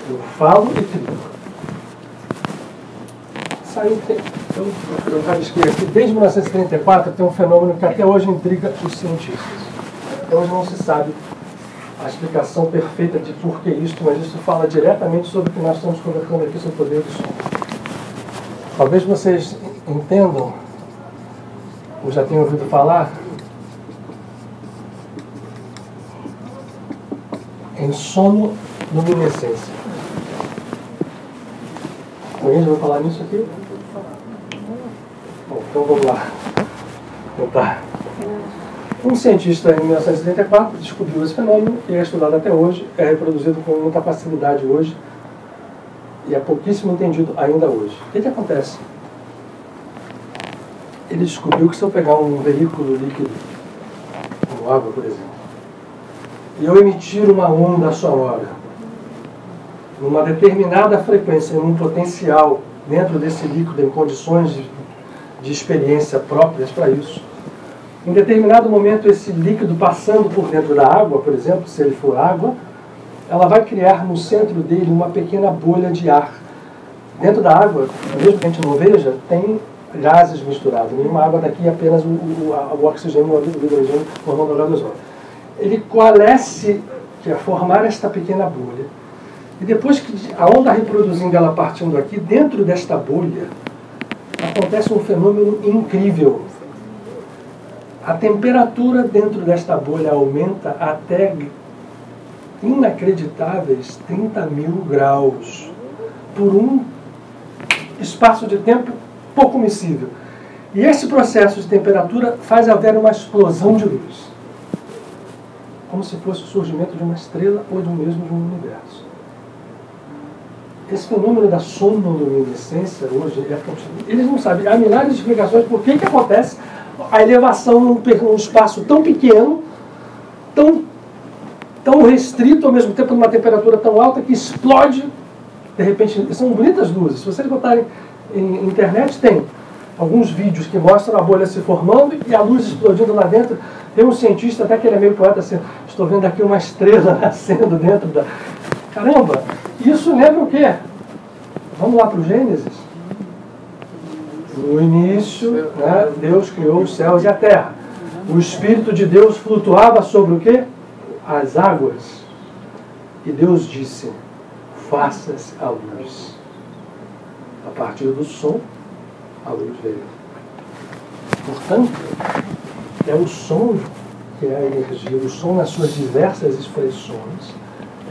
Speaker 1: eu falo e crio. Eu rabisquei aqui, desde 1934 tem um fenômeno que até hoje intriga os cientistas. Até hoje não se sabe a explicação perfeita de por que isso, mas isso fala diretamente sobre o que nós estamos conversando aqui sobre o poder do som. Talvez vocês entendam, ou já tenham ouvido falar, em sonoluminescência. Alguém já vai falar nisso aqui? Bom, então vamos lá. Vou tentar. Um cientista, em 1974, descobriu esse fenômeno e é estudado até hoje, é reproduzido com muita facilidade hoje e é pouquíssimo entendido ainda hoje. O que acontece? Ele descobriu que se eu pegar um veículo líquido, como água, por exemplo, e eu emitir uma onda sonora numa determinada frequência, num potencial dentro desse líquido, em condições de experiência próprias para isso, Em determinado momento, esse líquido passando por dentro da água, por exemplo, se ele for água, ela vai criar no centro dele uma pequena bolha de ar. Dentro da água, mesmo que a gente não veja, tem gases misturados. Nenhuma água daqui é apenas o oxigênio, o hidrogênio formando o H2O. Ele coalesce, que é formar esta pequena bolha. E depois que a onda reproduzindo ela partindo aqui, dentro desta bolha, acontece um fenômeno incrível. A temperatura dentro desta bolha aumenta até inacreditáveis 30.000 graus por um espaço de tempo pouco miscível. E esse processo de temperatura faz haver uma explosão de luz, como se fosse o surgimento de uma estrela ou de um universo. Esse fenômeno da sonoluminescência hoje, eles não sabem, há milhares de explicações por que acontece a elevação num espaço tão pequeno, tão restrito, ao mesmo tempo numa temperatura tão alta que explode, de repente. São bonitas luzes. Se vocês botarem em internet, tem alguns vídeos que mostram a bolha se formando e a luz explodindo lá dentro. Tem um cientista, até que ele é meio poeta, assim, estou vendo aqui uma estrela nascendo dentro da... Caramba, isso lembra o quê? Vamos lá para o Gênesis. No início, né, Deus criou os céus e a terra. O Espírito de Deus flutuava sobre o quê? As águas. E Deus disse, faça-se a luz. A partir do som, a luz veio. Portanto, é o som que é a energia, o som nas suas diversas expressões,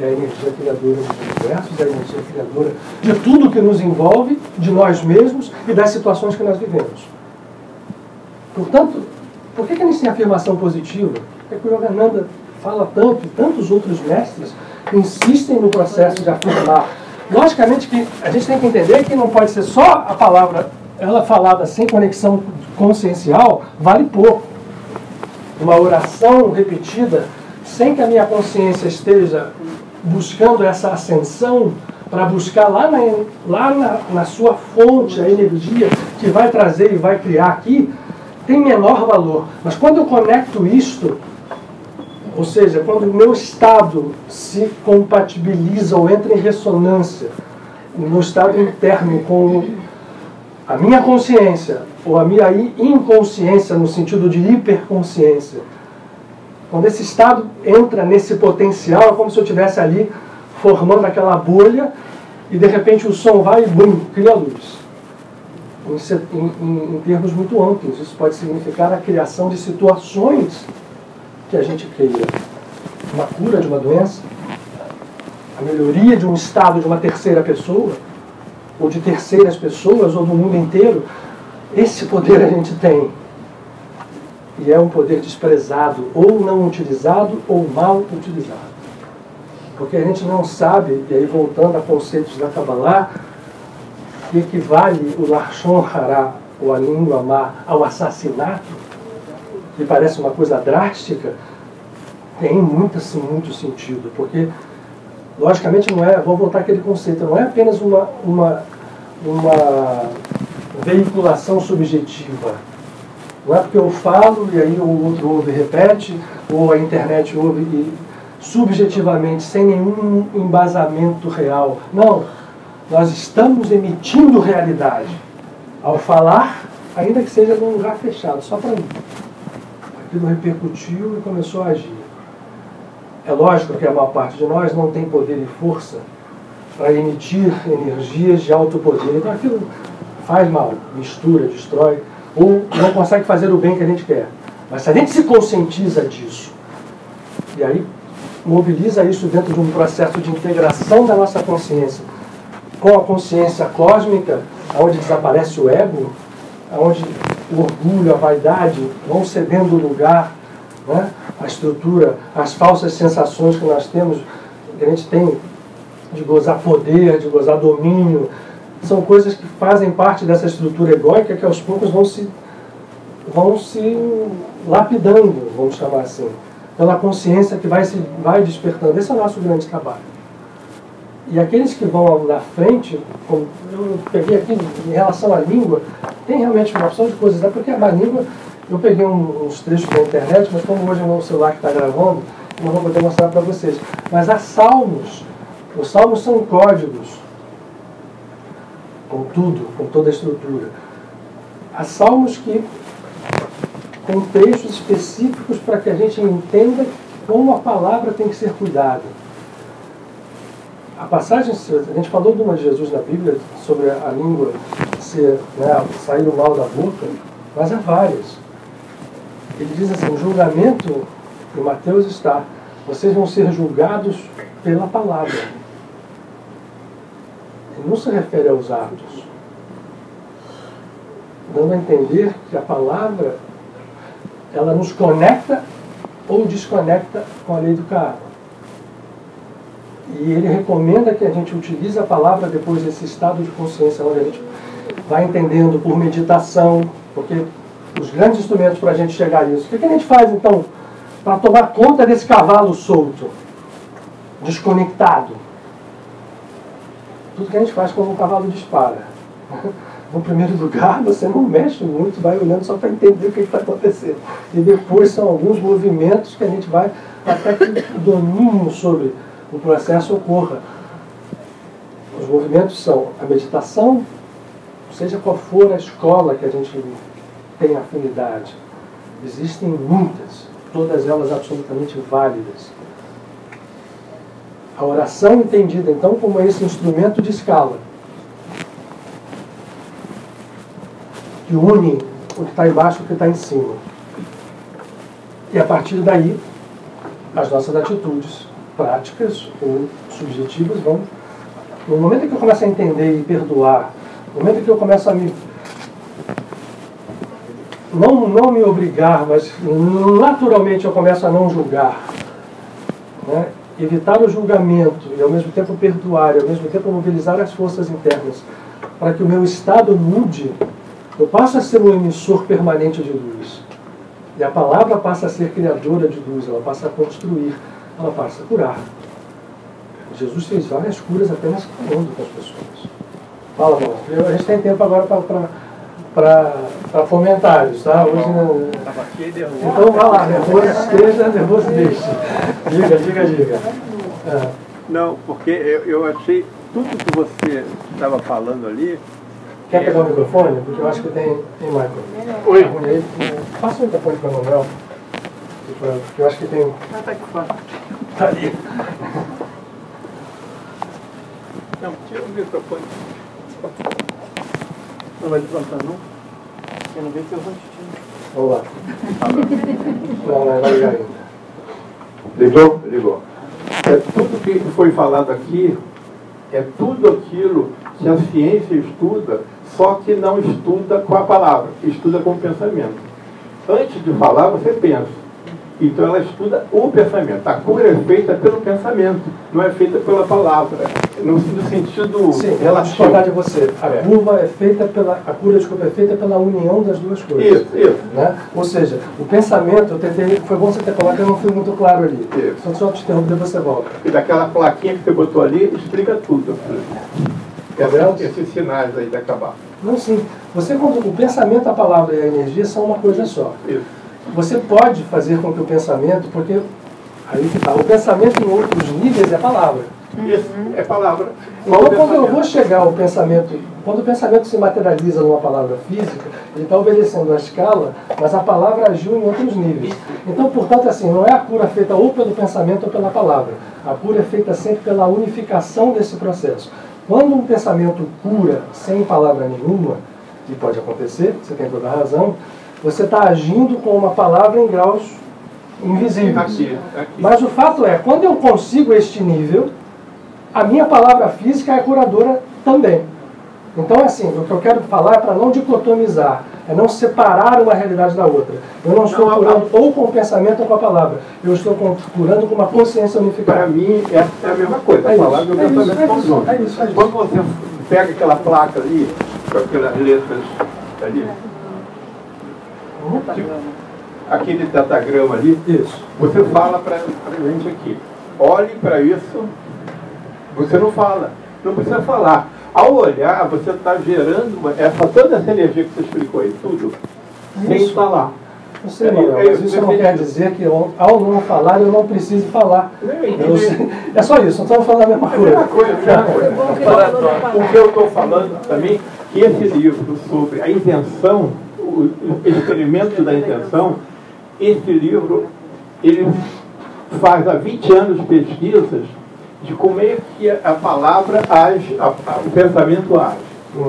Speaker 1: é a energia criadora dos universos, é a energia criadora de tudo que nos envolve, de nós mesmos e das situações que nós vivemos. Portanto, por que a gente tem afirmação positiva? É que o Yogananda fala tanto, e tantos outros mestres insistem no processo de afirmar. Logicamente que a gente tem que entender que não pode ser só a palavra, ela falada sem conexão consciencial, vale pouco. Uma oração repetida, sem que a minha consciência esteja buscando essa ascensão, para buscar lá na sua fonte a energia que vai trazer e vai criar aqui, tem menor valor. Mas quando eu conecto isto, ou seja, quando o meu estado se compatibiliza ou entra em ressonância, o meu estado interno com a minha consciência, ou a minha inconsciência, no sentido de hiperconsciência, quando esse estado entra nesse potencial, é como se eu estivesse ali formando aquela bolha e de repente o som vai e bum, cria a luz. Em termos muito amplos, isso pode significar a criação de situações que a gente queira. Uma cura de uma doença, a melhoria de um estado de uma terceira pessoa, ou de terceiras pessoas, ou do mundo inteiro. Esse poder a gente tem. E é um poder desprezado, ou não utilizado, ou mal utilizado. Porque a gente não sabe, e aí voltando a conceitos da Kabbalah, que equivale o Lashon Hara, ou a língua má, ao assassinato, que parece uma coisa drástica, tem muito sentido. Porque, logicamente, não é, vou voltar àquele conceito, não é apenas uma veiculação subjetiva. Não é porque eu falo e aí o outro ouve e repete, ou a internet ouve e subjetivamente, sem nenhum embasamento real. Não, nós estamos emitindo realidade. Ao falar, ainda que seja num lugar fechado, só para mim. Aquilo repercutiu e começou a agir. É lógico que a maior parte de nós não tem poder e força para emitir energias de alto poder. Então aquilo faz mal, mistura, destrói, ou não consegue fazer o bem que a gente quer. Mas se a gente se conscientiza disso, e aí mobiliza isso dentro de um processo de integração da nossa consciência com a consciência cósmica, onde desaparece o ego, onde o orgulho, a vaidade vão cedendo lugar, né? A estrutura, as falsas sensações que nós temos, que a gente tem de gozar poder, de gozar domínio, são coisas que fazem parte dessa estrutura egóica que aos poucos vão se lapidando, vamos chamar assim, pela consciência que vai despertando. Esse é o nosso grande trabalho. E aqueles que vão na frente, como eu peguei aqui em relação à língua, tem realmente uma opção de coisas, porque a língua Eu peguei uns trechos da internet, mas como hoje é o meu celular que está gravando, eu não vou poder mostrar para vocês. Mas há salmos. Os salmos são códigos, com tudo, com toda a estrutura. Há salmos com trechos específicos para que a gente entenda como a palavra tem que ser cuidada. A passagem, a gente falou de uma de Jesus na Bíblia, sobre a língua ser, né, sair o mal da boca, mas há várias. Ele diz assim, o julgamento, em Mateus está, vocês vão ser julgados pela palavra. Ele não se refere aos atos, dando a entender que a palavra, ela nos conecta ou desconecta com a lei do karma. E ele recomenda que a gente utilize a palavra depois desse estado de consciência, onde a gente vai entendendo por meditação, porque os grandes instrumentos para a gente chegar a isso. O que a gente faz, então, para tomar conta desse cavalo solto, desconectado? Tudo que a gente faz quando um cavalo dispara. No primeiro lugar, você não mexe muito, vai olhando só para entender o que está acontecendo. E depois são alguns movimentos que a gente vai até que o domínio sobre o processo ocorra. Os movimentos são a meditação, seja qual for a escola que a gente tem afinidade. Existem muitas, todas elas absolutamente válidas. A oração entendida, então, como esse instrumento de escala, que une o que está embaixo e o que está em cima. E a partir daí, as nossas atitudes práticas ou subjetivas vão... No momento em que eu começo a entender e perdoar, no momento em que eu começo a não me obrigar, mas naturalmente eu começo a não julgar, né? Evitar o julgamento e ao mesmo tempo perdoar, e ao mesmo tempo mobilizar as forças internas para que o meu estado mude, eu passo a ser um emissor permanente de luz. E a palavra passa a ser criadora de luz, ela passa a construir, ela passa a curar. Jesus fez várias curas apenas falando com as pessoas. Fala, irmão. A gente tem tempo agora para comentários, tá? Hoje não... Então vai lá, nervoso esteja, nervoso deixe. Diga.
Speaker 4: Não, porque eu achei tudo que você estava falando ali.
Speaker 1: Quer pegar o microfone? Porque eu acho que tem Michael.
Speaker 2: Oi.
Speaker 1: Passa o microfone para o Manuel. Porque eu acho que tem...
Speaker 4: Tá aqui fora.
Speaker 1: Tá ali.
Speaker 4: Não, tira o microfone.
Speaker 2: Não vai levantar, não? Eu não vejo que eu vou te
Speaker 1: Vamos lá. Não vai ligar ainda.
Speaker 4: Ligou? Ligou. É tudo que foi falado aqui, é tudo aquilo que a ciência estuda, só que não estuda com a palavra, estuda com o pensamento. Antes de falar, você pensa. Então ela estuda o pensamento. A cura é feita pelo pensamento, não é feita pela palavra. No sentido
Speaker 1: Sim,
Speaker 4: relativo.
Speaker 1: discordar de você. A cura é feita pela união das duas coisas.
Speaker 4: Isso.
Speaker 1: Né? Ou seja, o pensamento, foi bom você ter falado que eu não fui muito claro ali.
Speaker 4: Isso.
Speaker 1: Só te interromper, você volta.
Speaker 4: E daquela plaquinha que você botou ali, explica tudo. Esses sinais aí de acabar.
Speaker 1: Não, sim. O pensamento, a palavra e a energia são uma coisa só.
Speaker 4: Isso.
Speaker 1: Você pode fazer com que o pensamento, porque aí que tá, o pensamento em outros níveis é palavra.
Speaker 4: Isso, é palavra.
Speaker 1: Então, quando eu vou chegar ao pensamento, quando o pensamento se materializa numa palavra física, ele está obedecendo a escala, mas a palavra agiu em outros níveis. Então, portanto, assim, não é a cura feita ou pelo pensamento ou pela palavra. A cura é feita sempre pela unificação desse processo. Quando um pensamento cura sem palavra nenhuma, e pode acontecer, você tem toda a razão, você está agindo com uma palavra em graus invisíveis.
Speaker 4: Aqui.
Speaker 1: Mas o fato é, quando eu consigo este nível, a minha palavra física é curadora também. Então, assim, o que eu quero falar é para não dicotomizar, é não separar uma realidade da outra. Eu não estou curando ou com o pensamento ou com a palavra. Eu estou curando com uma consciência unificada.
Speaker 4: Para mim, é a mesma coisa. A palavra e o pensamento estão juntos.
Speaker 1: É isso.
Speaker 4: Quando você pega aquela placa ali, com aquelas letras ali, tipo, aquele datagrama ali,
Speaker 1: Isso.
Speaker 4: você fala para a gente aqui, olhe para isso, você não fala, não precisa falar. Ao olhar, você está gerando toda essa energia que você explicou aí, tudo, sem falar.
Speaker 1: Eu sei, Manuel, mas isso não quer dizer que ao não falar eu não preciso falar. É só isso, não estamos falando a mesma coisa.
Speaker 4: O que eu estou falando também, que esse livro sobre a intenção, o experimento da intenção, esse livro, ele faz há 20 anos pesquisas de como é que a palavra age, o pensamento age.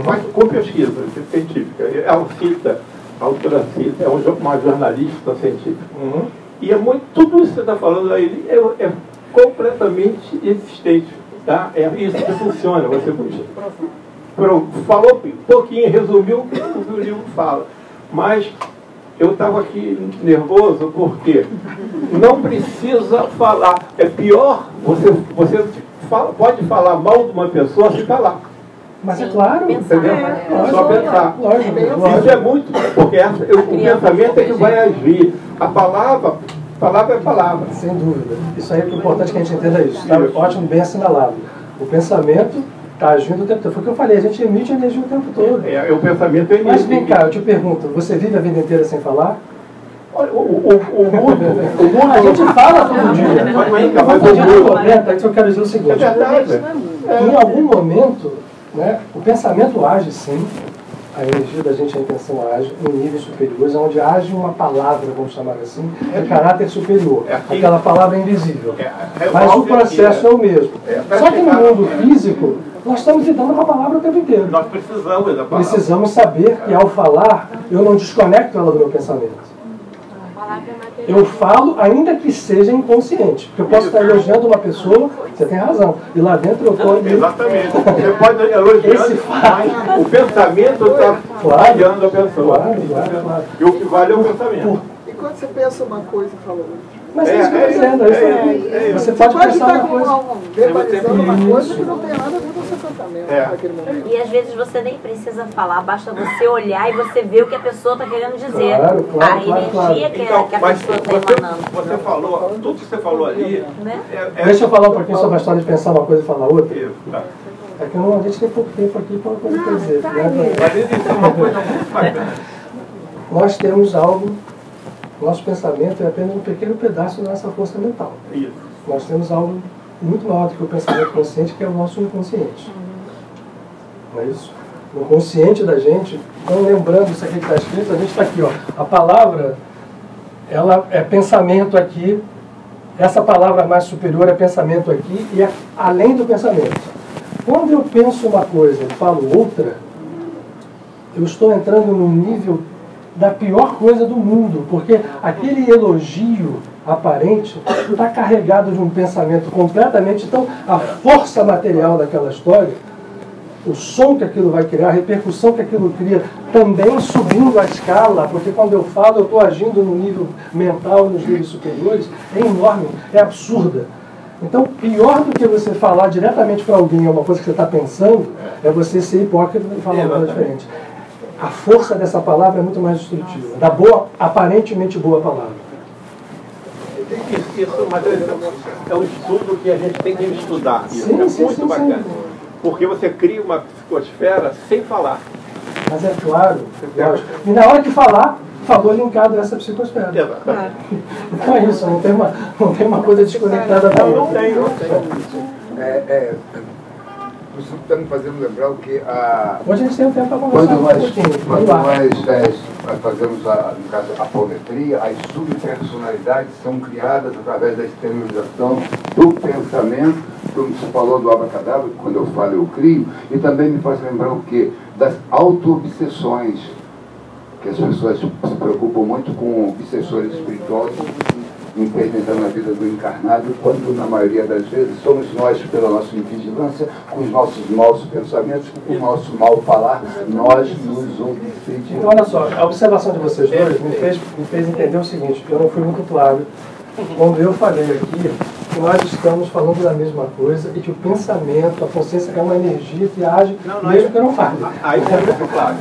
Speaker 4: Mas com pesquisa científica. Ela cita, a autora cita, é uma jornalista científica. E é muito, tudo isso que você está falando aí é completamente existente. Tá? É isso que funciona. Você falou um pouquinho, resumiu o que o livro fala. Mas eu estava aqui nervoso porque não precisa falar. É pior, você pode falar mal de uma pessoa sem falar.
Speaker 1: Mas é claro,
Speaker 4: entendeu? É só pensar.
Speaker 1: Lógico.
Speaker 4: Isso é muito, porque o pensamento é que vai agir. A palavra é palavra.
Speaker 1: Sem dúvida. Isso aí é importante que a gente entenda isso. Está ótimo, bem assinalado. O pensamento está agindo o tempo todo. Foi o que eu falei, a gente emite energia o tempo todo.
Speaker 4: O pensamento é
Speaker 1: Mas vem cá, eu te pergunto, você vive a vida inteira sem falar?
Speaker 4: O mundo
Speaker 1: A gente fala todo dia.
Speaker 4: Mas o
Speaker 1: eu quero dizer o seguinte.
Speaker 4: É verdade.
Speaker 1: Em algum momento, né, o pensamento age sim, a energia da gente, a intenção age em níveis superiores, onde age uma palavra, vamos chamar assim, de caráter superior. Aquela palavra invisível. Mas o processo é o mesmo. Só que no mundo físico, nós estamos lidando com a palavra o tempo inteiro.
Speaker 4: Nós precisamos da palavra.
Speaker 1: Precisamos saber que ao falar, eu não desconecto ela do meu pensamento. Eu falo, ainda que seja inconsciente. Porque eu posso estar elogiando uma pessoa, você tem razão. E lá dentro eu estou...
Speaker 4: Exatamente. Você pode elogiar, mas o pensamento está falhando a pessoa.
Speaker 1: Claro.
Speaker 4: E o que vale é o pensamento.
Speaker 6: E quando você pensa uma coisa e fala outra?
Speaker 1: Mas é isso que eu estou dizendo. Você pode pensar uma coisa...
Speaker 6: verbalizando uma coisa que não tem nada a ver com o seu pensamento naquele momento.
Speaker 3: E às vezes você nem precisa falar, basta você olhar e você ver o que a pessoa está querendo dizer.
Speaker 1: Claro,
Speaker 3: a energia que a pessoa está emanando.
Speaker 4: Você falou, tudo que você falou ali...
Speaker 3: Né?
Speaker 1: Deixa eu falar um pouquinho sobre a história de pensar uma coisa e falar outra. É que a gente tem pouco tempo aqui para uma coisa para dizer.
Speaker 4: Mas isso é uma coisa muito bacana.
Speaker 1: Nós temos algo... Nosso pensamento é apenas um pequeno pedaço da nossa força mental.
Speaker 4: Isso.
Speaker 1: Nós temos algo muito maior do que o pensamento consciente, que é o nosso inconsciente. Não é isso? No consciente da gente, então lembrando isso aqui que está escrito, a gente está aqui, ó. A palavra, ela é pensamento aqui, essa palavra mais superior é pensamento aqui, e é além do pensamento. Quando eu penso uma coisa e falo outra, eu estou entrando num nível da pior coisa do mundo, porque aquele elogio aparente está carregado de um pensamento completamente... Então, a força material daquela história, o som que aquilo vai criar, a repercussão que aquilo cria, também subindo a escala, porque quando eu falo, eu estou agindo no nível mental, nos níveis superiores, é enorme, é absurda. Então, pior do que você falar diretamente para alguém uma coisa que você está pensando, é você ser hipócrita e falar uma coisa diferente. A força dessa palavra é muito mais destrutiva, da boa, aparentemente boa palavra.
Speaker 4: Isso, mas é um estudo que a gente tem que estudar. Isso é muito bacana. Porque você cria uma psicosfera sem falar.
Speaker 1: Mas é claro, lógico. E na hora de falar, falou linkado a essa psicosfera. Então é isso, não tem uma coisa desconectada da outra.
Speaker 4: Não tem.
Speaker 7: Você está me fazendo lembrar o que a...
Speaker 1: Hoje a gente tem um tempo para conversar
Speaker 7: quando nós fazemos, no caso, a apometria, as subpersonalidades são criadas através da exteriorização do pensamento, como você falou do abracadabra, quando eu falo eu crio, e também me faz lembrar o quê? Das auto-obsessões, que as pessoas se preocupam muito com obsessores espirituosos, interpretando a vida do encarnado, quando na maioria das vezes somos nós, pela nossa invigilância, com os nossos maus pensamentos, com o nosso mal falar, nós nos obsedimos.
Speaker 1: Então, olha só, a observação de vocês dois me fez entender o seguinte, eu não fui muito claro quando eu falei aqui que nós estamos falando da mesma coisa e que o pensamento, a consciência é uma energia que age mesmo que eu não fale.
Speaker 4: Aí é muito claro,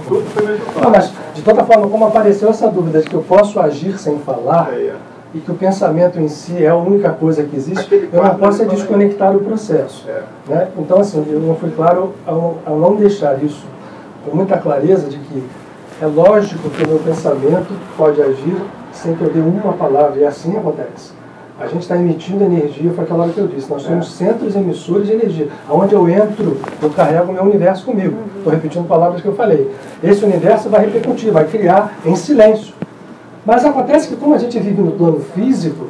Speaker 4: tudo foi muito claro.
Speaker 1: Não, mas, de toda forma, como apareceu essa dúvida de que eu posso agir sem falar, e que o pensamento em si é a única coisa que existe, eu não posso desconectar o processo. Né? Então, assim, eu não fui claro ao não deixar isso com muita clareza de que É lógico que o meu pensamento pode agir sem que eu dê uma palavra, e assim acontece. A gente está emitindo energia, foi aquela hora que eu disse, nós somos centros emissores de energia. Onde eu entro, eu carrego o meu universo comigo. Estou repetindo palavras que eu falei. Esse universo vai repercutir, vai criar em silêncio. Mas acontece que como a gente vive no plano físico,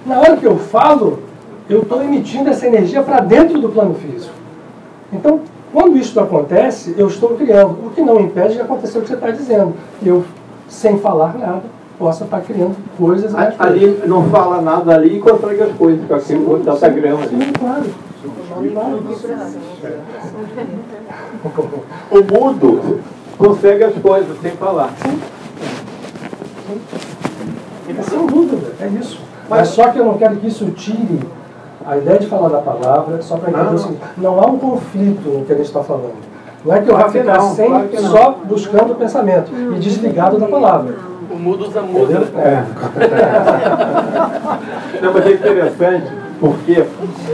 Speaker 1: na hora que eu falo, eu estou emitindo essa energia para dentro do plano físico. Então, quando isso acontece, eu estou criando. O que não impede de acontecer o que você está dizendo. Eu, sem falar nada, possa estar criando coisas.
Speaker 4: Ali não fala nada ali e consegue as coisas, com aquele outro datagrama.
Speaker 1: Sim, claro.
Speaker 4: O mudo consegue as coisas sem falar.
Speaker 1: Sem dúvida, é isso. Mas só que eu não quero que isso tire a ideia de falar da palavra, só para entender o seguinte, não há um conflito no que a gente está falando. Não é que eu vá ficar só buscando o pensamento e desligado da palavra.
Speaker 2: O mudo usa muda.
Speaker 4: Não, mas é interessante, porque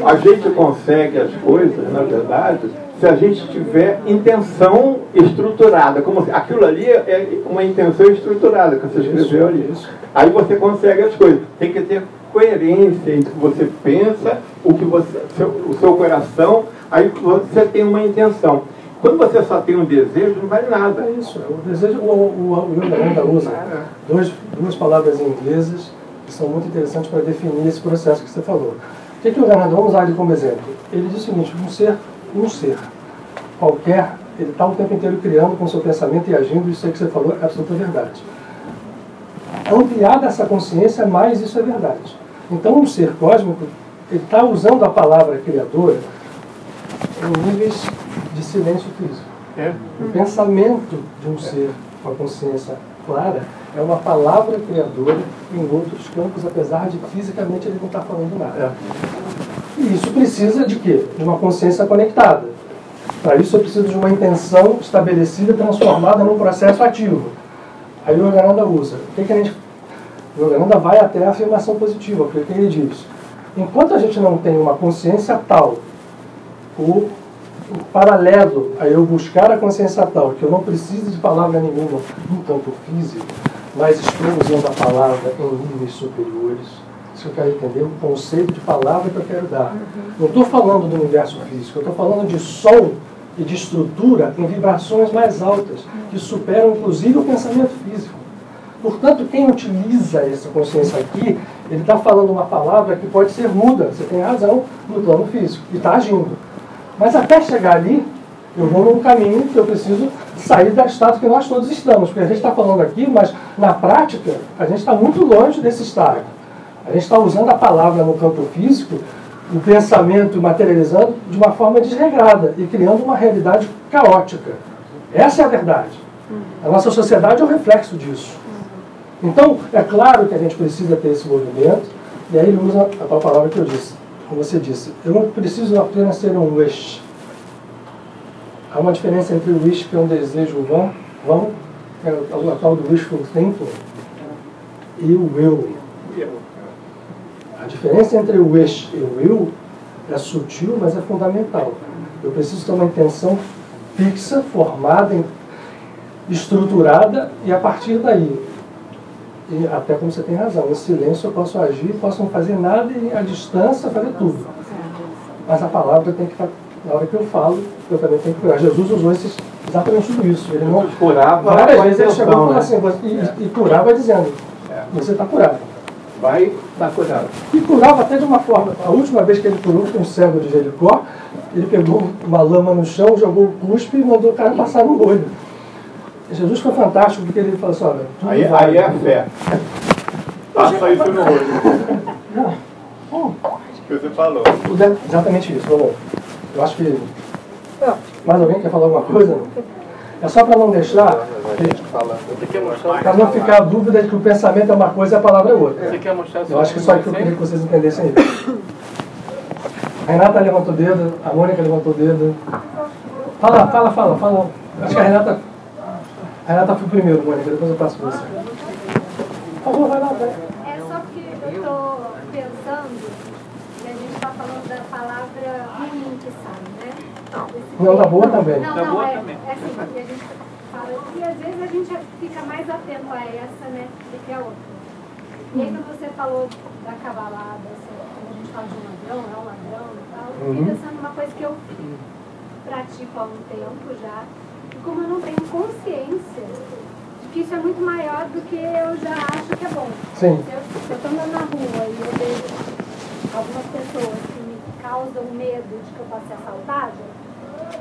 Speaker 4: a gente consegue as coisas, na verdade, se a gente tiver intenção estruturada. Como aquilo ali é uma intenção estruturada que você escreveu ali. Aí você consegue as coisas. Tem que ter coerência entre o que você pensa, o seu coração, aí você tem uma intenção. Quando você só tem um desejo, não vale nada.
Speaker 1: É isso. O desejo, o Yogananda usa duas palavras inglesas que são muito interessantes para definir esse processo que você falou. O que o Yogananda, vamos usar ele como exemplo? Ele diz o seguinte, um ser qualquer, ele está o tempo inteiro criando com o seu pensamento e agindo, isso aí que você falou é absoluta verdade. Ampliada essa consciência, mais isso é verdade. Então um ser cósmico, ele está usando a palavra criadora em níveis de silêncio físico. O pensamento de um ser com a consciência clara é uma palavra criadora em outros campos, apesar de fisicamente ele não estar falando nada. E isso precisa de quê? De uma consciência conectada. Para isso eu preciso de uma intenção estabelecida, transformada num processo ativo. Aí o Yogananda usa. O Yogananda vai até a afirmação positiva, porque ele diz, enquanto a gente não tem uma consciência tal, o paralelo a eu buscar a consciência tal, que eu não preciso de palavra nenhuma no campo físico, mas estou usando a palavra em níveis superiores. Isso que eu quero entender, o conceito de palavra que eu quero dar. Não estou falando do universo físico, eu estou falando de som e de estrutura em vibrações mais altas, que superam inclusive o pensamento físico. Portanto, quem utiliza essa consciência aqui, ele está falando uma palavra que pode ser muda, você tem razão, no plano físico, e está agindo. Mas até chegar ali, eu vou num caminho que eu preciso sair da estado que nós todos estamos. Porque a gente está falando aqui, mas na prática, a gente está muito longe desse estado. A gente está usando a palavra no campo físico, o pensamento materializando de uma forma desregrada e criando uma realidade caótica. Essa é a verdade. A nossa sociedade é o reflexo disso. Então, é claro que a gente precisa ter esse movimento, e aí ele usa a tal palavra que eu disse. Como você disse, eu não preciso apenas ser um wish. Há uma diferença entre o wish, que é um desejo vão, que é o tal do wishful thinking, e o will. A diferença entre o wish e o will é sutil, mas é fundamental. Eu preciso ter uma intenção fixa, formada, estruturada, e a partir daí, e até como você tem razão, em silêncio eu posso agir, posso não fazer nada e à distância fazer tudo. Mas a palavra tem que estar, na hora que eu falo, eu também tenho que curar. Jesus usou exatamente tudo isso. Ele não curava. Várias vezes ele chegou e falou assim, e curava dizendo, você está curado.
Speaker 4: Vai estar curado.
Speaker 1: E curava até de uma forma. A última vez que ele curou com um cego de Jericó, ele pegou uma lama no chão, jogou o cuspe e mandou o cara passar no olho. Jesus foi fantástico porque ele falou assim, olha,
Speaker 4: aí é a fé. Passa isso no olho. Que você falou.
Speaker 1: Exatamente isso, falou. Eu acho que... Mais alguém quer falar alguma coisa? É só para não deixar... Para não ficar a dúvida de que o pensamento é uma coisa e a palavra é outra. Eu acho que só que eu queria que vocês entendessem isso. A Renata levantou o dedo, a Mônica levantou o dedo. Fala. Acho que a Renata foi primeiro, Mônica, depois eu passo para você. Por favor, vai lá, vai.
Speaker 8: É só que eu estou pensando que a gente está falando da palavra ruim que sai, né?
Speaker 1: Não, da boa também.
Speaker 8: Não,
Speaker 2: Da boa
Speaker 8: é
Speaker 2: também.
Speaker 8: assim, a gente fala. E às vezes a gente fica mais atento a essa, né, do que a outra. E aí quando você falou da cavalada, assim, quando a gente fala de um ladrão, é um ladrão e tal, eu fiquei pensando numa coisa que eu pratico há um tempo já, e como eu não tenho consciência de que isso é muito maior do que eu já acho que é bom.
Speaker 1: Sim.
Speaker 8: Se eu estou andando na rua e eu vejo algumas pessoas que me causam medo de que eu possa ser assaltada,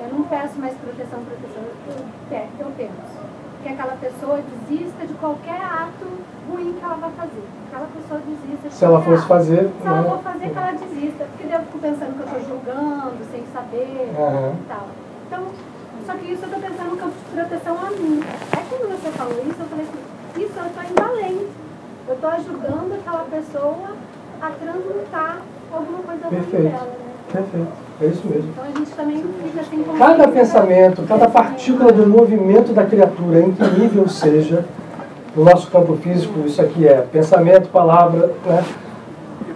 Speaker 8: eu não peço mais proteção, eu penso que aquela pessoa desista de qualquer ato ruim que ela vai fazer. Aquela pessoa desista de
Speaker 1: Se ela
Speaker 8: qualquer
Speaker 1: fosse fazer...
Speaker 8: ato. Se ela for fazer, que ela desista. Porque daí eu fico pensando que eu estou julgando, sem saber e tal. Então, só que isso eu estou pensando no campo de proteção a mim. Aí quando você falou isso, eu falei assim, isso eu estou indo além. Eu estou ajudando aquela pessoa a transmutar alguma coisa ruim dela, né?
Speaker 1: Perfeito, é isso mesmo.
Speaker 8: Então a gente também fica assim...
Speaker 1: Cada pensamento, cada partícula do movimento da criatura, em que nível seja, no nosso campo físico, isso aqui é pensamento, palavra, né?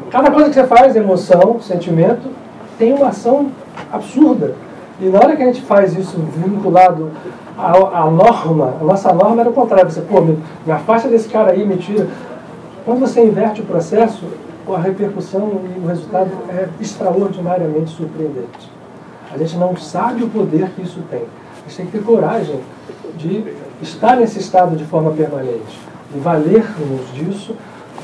Speaker 1: Cada coisa que você faz, emoção, sentimento, tem uma ação absurda. E na hora que a gente faz isso vinculado à norma, a nossa norma era o contrário. Você, pô, me afasta desse cara aí, me tira. Quando você inverte o processo, a repercussão e o resultado é extraordinariamente surpreendente. A gente não sabe o poder que isso tem. A gente tem que ter coragem de estar nesse estado de forma permanente, de valer-nos disso,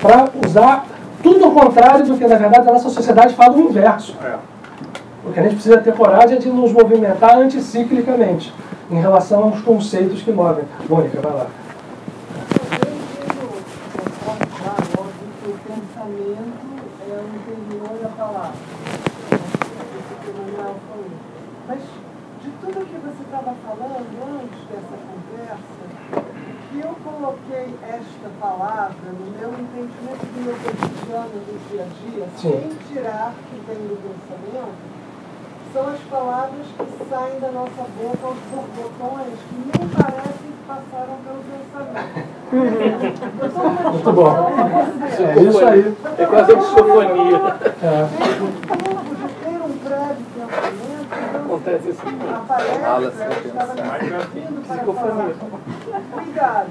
Speaker 1: para usar tudo ao contrário do que, na verdade, a nossa sociedade fala o inverso. O que a gente precisa ter coragem é de nos movimentar anticiclicamente, em relação aos conceitos que movem. Mônica, vai lá.
Speaker 9: Mas de tudo que você estava falando antes dessa conversa, que eu coloquei esta palavra no meu entendimento do meu cotidiano, do dia a dia, sem tirar que vem do pensamento, são as palavras que saem da nossa boca aos borbotões que nem parecem que passaram pelo pensamento.
Speaker 1: Muito bom. É isso aí.
Speaker 2: É quase uma psicofonia. Acontece isso.
Speaker 9: Aparece, ela estava me servindo para falar. Cuidado,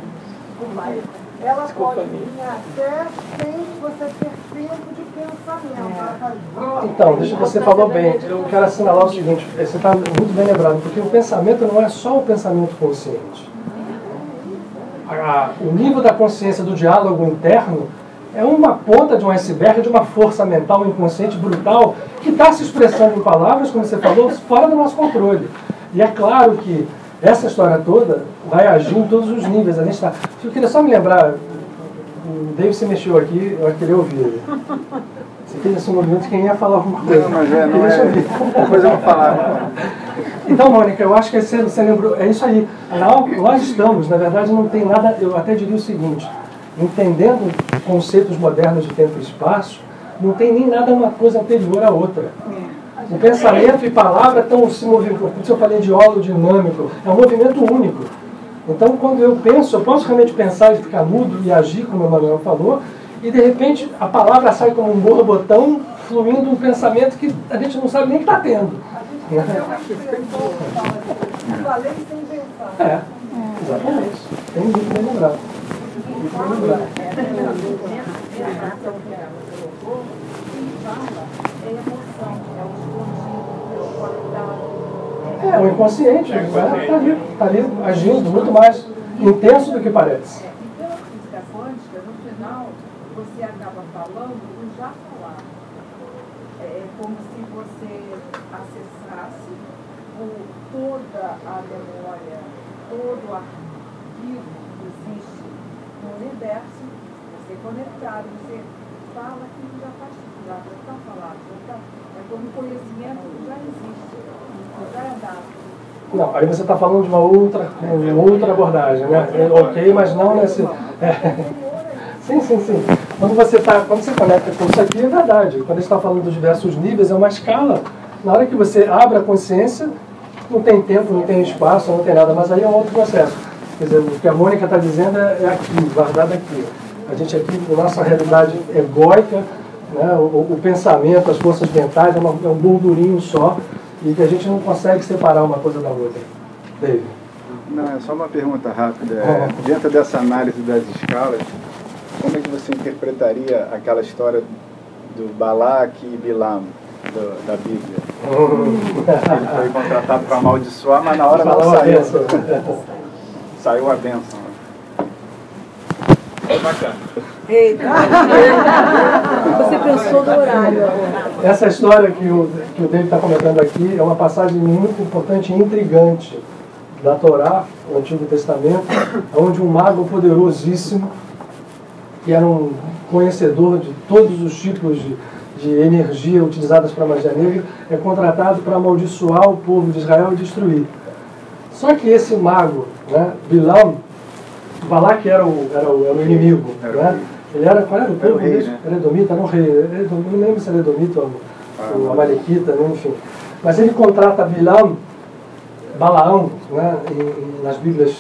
Speaker 9: porque ela pode vir até sem você ter tempo de pensamento.
Speaker 1: Então, você falou bem. Eu quero assinalar o seguinte, você está muito bem lembrado, porque o pensamento não é só o pensamento consciente. O nível da consciência do diálogo interno é uma ponta de um iceberg, de uma força mental inconsciente brutal que está se expressando em palavras, como você falou, fora do nosso controle. E é claro que essa história toda vai agir em todos os níveis. A gente tá... Eu queria só me lembrar, o David se mexeu aqui, eu queria ouvir ele. Você fez esse movimento, quem ia falar alguma coisa?
Speaker 7: Não, mas deixa eu ouvir. Depois eu vou falar.
Speaker 1: Então, Mônica, eu acho que você lembrou, é isso aí. Nós estamos, na verdade, não tem nada, eu até diria o seguinte, entendendo conceitos modernos de tempo e espaço, não tem nem nada uma coisa anterior à outra. O pensamento e palavra estão se movimentando. Por isso eu falei de holodinâmico, é um movimento único. Então, quando eu penso, eu posso realmente pensar e ficar mudo e agir, como o Emanuel falou, e de repente a palavra sai como um borbotão, fluindo um pensamento que a gente não sabe nem que está tendo.
Speaker 9: Falei sem pensar.
Speaker 1: É, exatamente. Tem muito bem lembrado. É o inconsciente, está ali agindo muito mais intenso do que parece.
Speaker 9: Pela física quântica, no final, você acaba falando o já falado. É como se você acessasse toda a memória, todo o arquivo que existe no universo, você conectado, você fala aquilo já está falado, é como conhecimento que já existe, já é dado.
Speaker 1: Não, aí você está falando de uma outra abordagem, né? Ok, mas não nesse... Sim. Quando você conecta com isso aqui, é verdade. Quando a gente está falando dos diversos níveis, é uma escala. Na hora que você abre a consciência, não tem tempo, não tem espaço, não tem nada, mas aí é um outro processo. Quer dizer, o que a Mônica está dizendo é aqui, guardado aqui. A gente aqui, na nossa realidade egóica, né, o pensamento, as forças mentais, é um burburinho só, e que a gente não consegue separar uma coisa da outra. David.
Speaker 10: Não, é só uma pergunta rápida. Dentro dessa análise das escalas, como é que você interpretaria aquela história do Balac e Bilam da Bíblia? Ele foi contratado para amaldiçoar, mas na hora não saiu. Saiu a bênção. É bacana.
Speaker 11: Eita! Você pensou no horário.
Speaker 1: Essa história que o David está comentando aqui é uma passagem muito importante e intrigante da Torá, do Antigo Testamento, onde um mago poderosíssimo, que era um conhecedor de todos os tipos de energia utilizadas para a magia negra, é contratado para amaldiçoar o povo de Israel e destruir. Só que esse mago, né, Bilam, Balac era o inimigo, né? Ele era, qual era o povo mesmo? Era Edomita, não rei, não lembro se era Edomita ou o Amalequita, né? Enfim. Mas ele contrata Balaão, né, nas Bíblias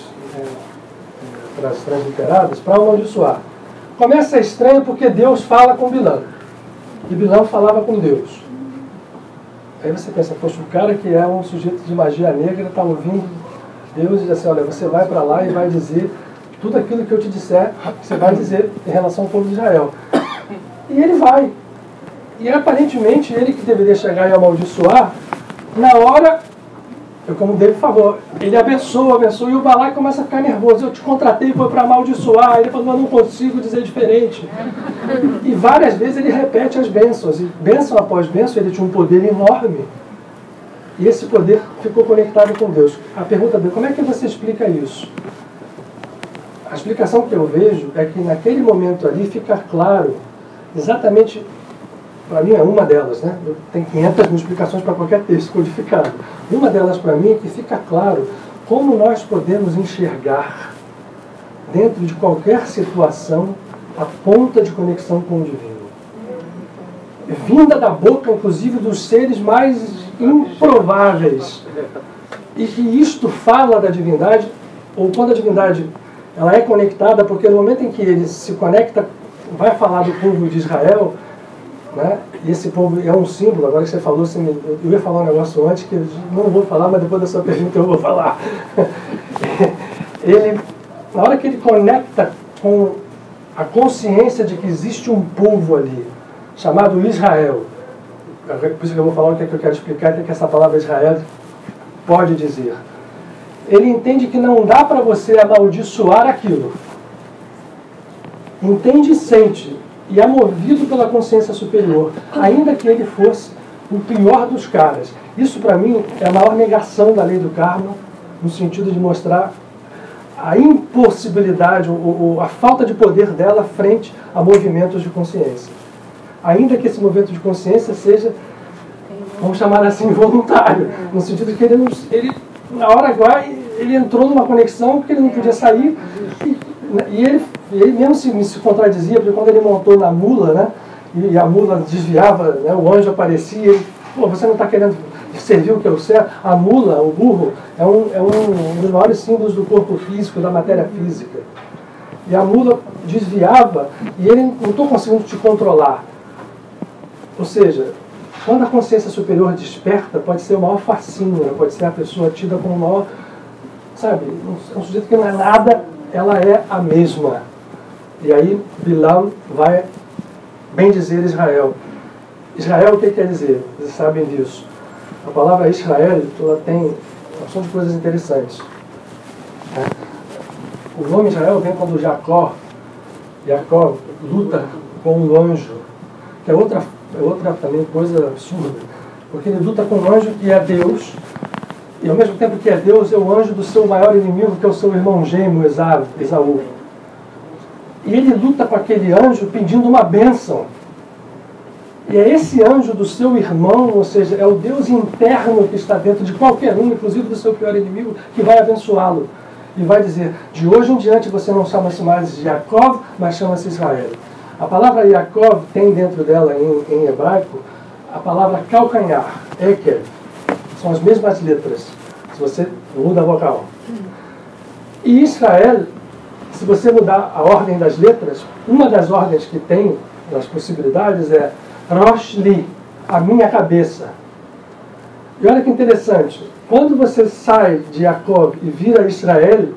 Speaker 1: transliteradas, para amaldiçoar. Começa estranho porque Deus fala com Bilam. E Bilam falava com Deus. Aí você pensa, poxa, o cara que é um sujeito de magia negra está ouvindo Deus e diz assim, olha, você vai para lá e vai dizer tudo aquilo que eu te disser, você vai dizer em relação ao povo de Israel. E ele vai. E aparentemente ele que deveria chegar e amaldiçoar, na hora, como David falou, ele abençoa, e o Balac começa a ficar nervoso. Eu te contratei para amaldiçoar. Ele falou, eu não consigo dizer diferente. E várias vezes ele repete as bênçãos. E bênção após bênção, ele tinha um poder enorme. E esse poder ficou conectado com Deus. A pergunta dele, como é que você explica isso? A explicação que eu vejo é que naquele momento ali fica claro, exatamente, para mim é uma delas, né? Tem 500 mil explicações para qualquer texto codificado. Uma delas para mim é que fica claro como nós podemos enxergar dentro de qualquer situação a ponta de conexão com o divino. Vinda da boca, inclusive, dos seres mais improváveis. E que isto fala da divindade, ou quando a divindade ela é conectada, porque no momento em que ele se conecta, vai falar do povo de Israel, né? E esse povo é um símbolo. Agora que você falou, eu ia falar um negócio antes que eu não vou falar, mas depois da sua pergunta eu vou falar. Ele, na hora que ele conecta com a consciência de que existe um povo ali, chamado Israel, por isso que eu vou falar o que é que eu quero explicar, o que essa palavra Israel pode dizer. Ele entende que não dá para você amaldiçoar aquilo. Entende e sente, e é movido pela consciência superior, ainda que ele fosse o pior dos caras. Isso, para mim, é a maior negação da lei do karma, no sentido de mostrar a impossibilidade, ou a falta de poder dela frente a movimentos de consciência. Ainda que esse movimento de consciência seja, vamos chamar assim, voluntário, no sentido de que ele na hora igual, ele entrou numa conexão porque ele não podia sair, e ele mesmo se contradizia, porque quando ele montou na mula, né, e a mula desviava, né, o anjo aparecia, ele, pô, você não está querendo servir o que é o certo? A mula, o burro, é um dos maiores símbolos do corpo físico, da matéria física. E a mula desviava, e ele não estou conseguindo te controlar. Ou seja, quando a consciência superior desperta, pode ser o maior fascínio, pode ser a pessoa tida como o maior, sabe, um sujeito que não é nada, ela é a mesma. E aí Bilam vai bem dizer Israel. Israel, o que quer dizer? Vocês sabem disso. A palavra Israel, ela tem uma opção de coisas interessantes. O nome Israel vem quando Jacó luta com um anjo, que é outra também coisa absurda, porque ele luta com um anjo que é Deus, e ao mesmo tempo que é Deus, é o anjo do seu maior inimigo, que é o seu irmão gêmeo, Esaú. E ele luta com aquele anjo pedindo uma bênção. E é esse anjo do seu irmão, ou seja, é o Deus interno que está dentro de qualquer um, inclusive do seu pior inimigo, que vai abençoá-lo. E vai dizer, de hoje em diante você não chama-se mais Jacó, mas chama-se Israel. A palavra Yaakov tem dentro dela, em hebraico, a palavra calcanhar, Ekev. São as mesmas letras, se você muda a vogal. E Israel, se você mudar a ordem das letras, uma das ordens que tem, das possibilidades, é Rosh Li, a minha cabeça. E olha que interessante, quando você sai de Jacob e vira Israel,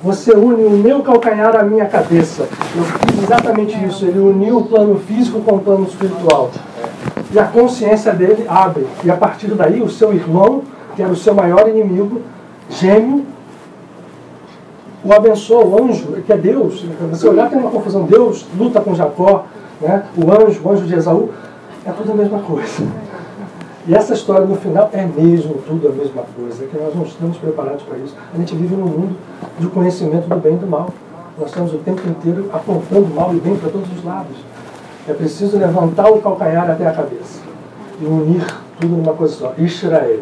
Speaker 1: você une o meu calcanhar à minha cabeça. Eu fiz exatamente isso, ele uniu o plano físico com o plano espiritual. E a consciência dele abre. E a partir daí, o seu irmão, que era o seu maior inimigo, gêmeo, o abençoa, o anjo, que é Deus. Você olhar, tem uma confusão. Deus luta com Jacó, né? O anjo de Esaú, é tudo a mesma coisa. E essa história no final é mesmo tudo a mesma coisa, que nós não estamos preparados para isso. A gente vive num mundo de conhecimento do bem e do mal. Nós estamos o tempo inteiro apontando mal e bem para todos os lados. É preciso levantar o calcanhar até a cabeça e unir tudo numa coisa só. Israel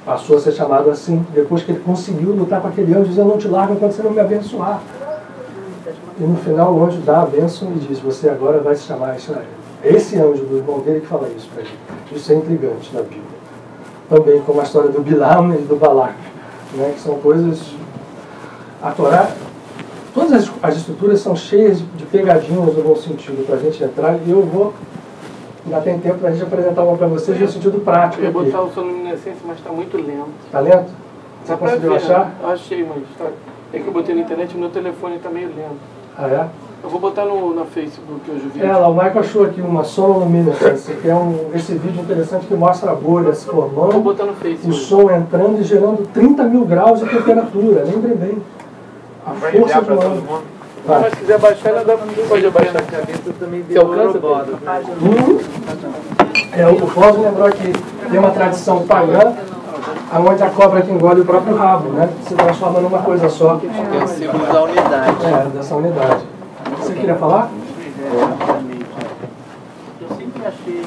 Speaker 1: passou a ser chamado assim, depois que ele conseguiu lutar com aquele anjo, dizendo: eu não te largo enquanto você não me abençoar. E no final o anjo dá a bênção e diz: você agora vai se chamar Israel. É esse anjo do irmão dele que fala isso para ele. Isso é intrigante na Bíblia. Também como a história do Bilam e do Balac, né, que são coisas... A Torá, todas as estruturas são cheias de pegadinhas no bom sentido para a gente entrar, e eu vou... Ainda tem tempo para a gente apresentar uma para vocês no sentido prático.
Speaker 2: Eu ia botar o sonominescência, mas está muito lento.
Speaker 1: Está lento? Você conseguiu achar?
Speaker 2: Eu achei, mas tá... é que eu botei na internet e meu telefone está meio lento.
Speaker 1: Ah, é?
Speaker 2: Eu vou botar no Facebook hoje o vídeo.
Speaker 1: Lá, o Michael achou aqui uma sonoluminescência, que é esse vídeo interessante que mostra a bolha se formando,
Speaker 2: vou botar no Facebook.
Speaker 1: O som entrando e gerando 30 mil graus de temperatura. Lembrem bem. A força do ar.
Speaker 2: Mas se quiser baixar, ela dá, pode abaixar. Você alcança?
Speaker 1: O Cláudio lembrou que tem uma tradição pagã, onde a cobra que engole o próprio rabo, né? Se transforma numa coisa só.
Speaker 12: É o símbolo da unidade.
Speaker 1: Dessa unidade. Você queria falar?
Speaker 13: Eu sempre achei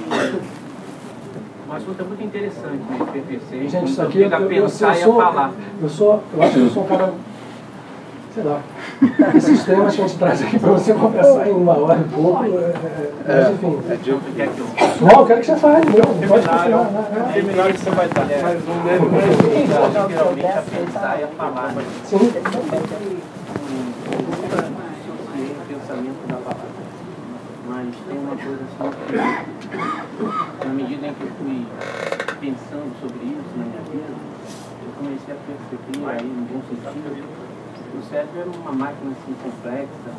Speaker 13: um assunto muito interessante nesse PPC.
Speaker 1: Gente, isso aqui eu acho que eu sou um cara, sei lá, esses temas que a gente traz aqui para você conversar em 1 hora e pouco, mas enfim. Não, eu quero que você fale, não pode continuar.
Speaker 13: Claro que você vai estar. Mais um dele. Geralmente a pensar e a falar.
Speaker 1: Sim.
Speaker 13: Pensamento da palavra. Mas tem uma coisa assim, na medida em que eu fui pensando sobre isso na minha vida, eu comecei a perceber aí, no bom sentido, que o cérebro era uma máquina assim complexa,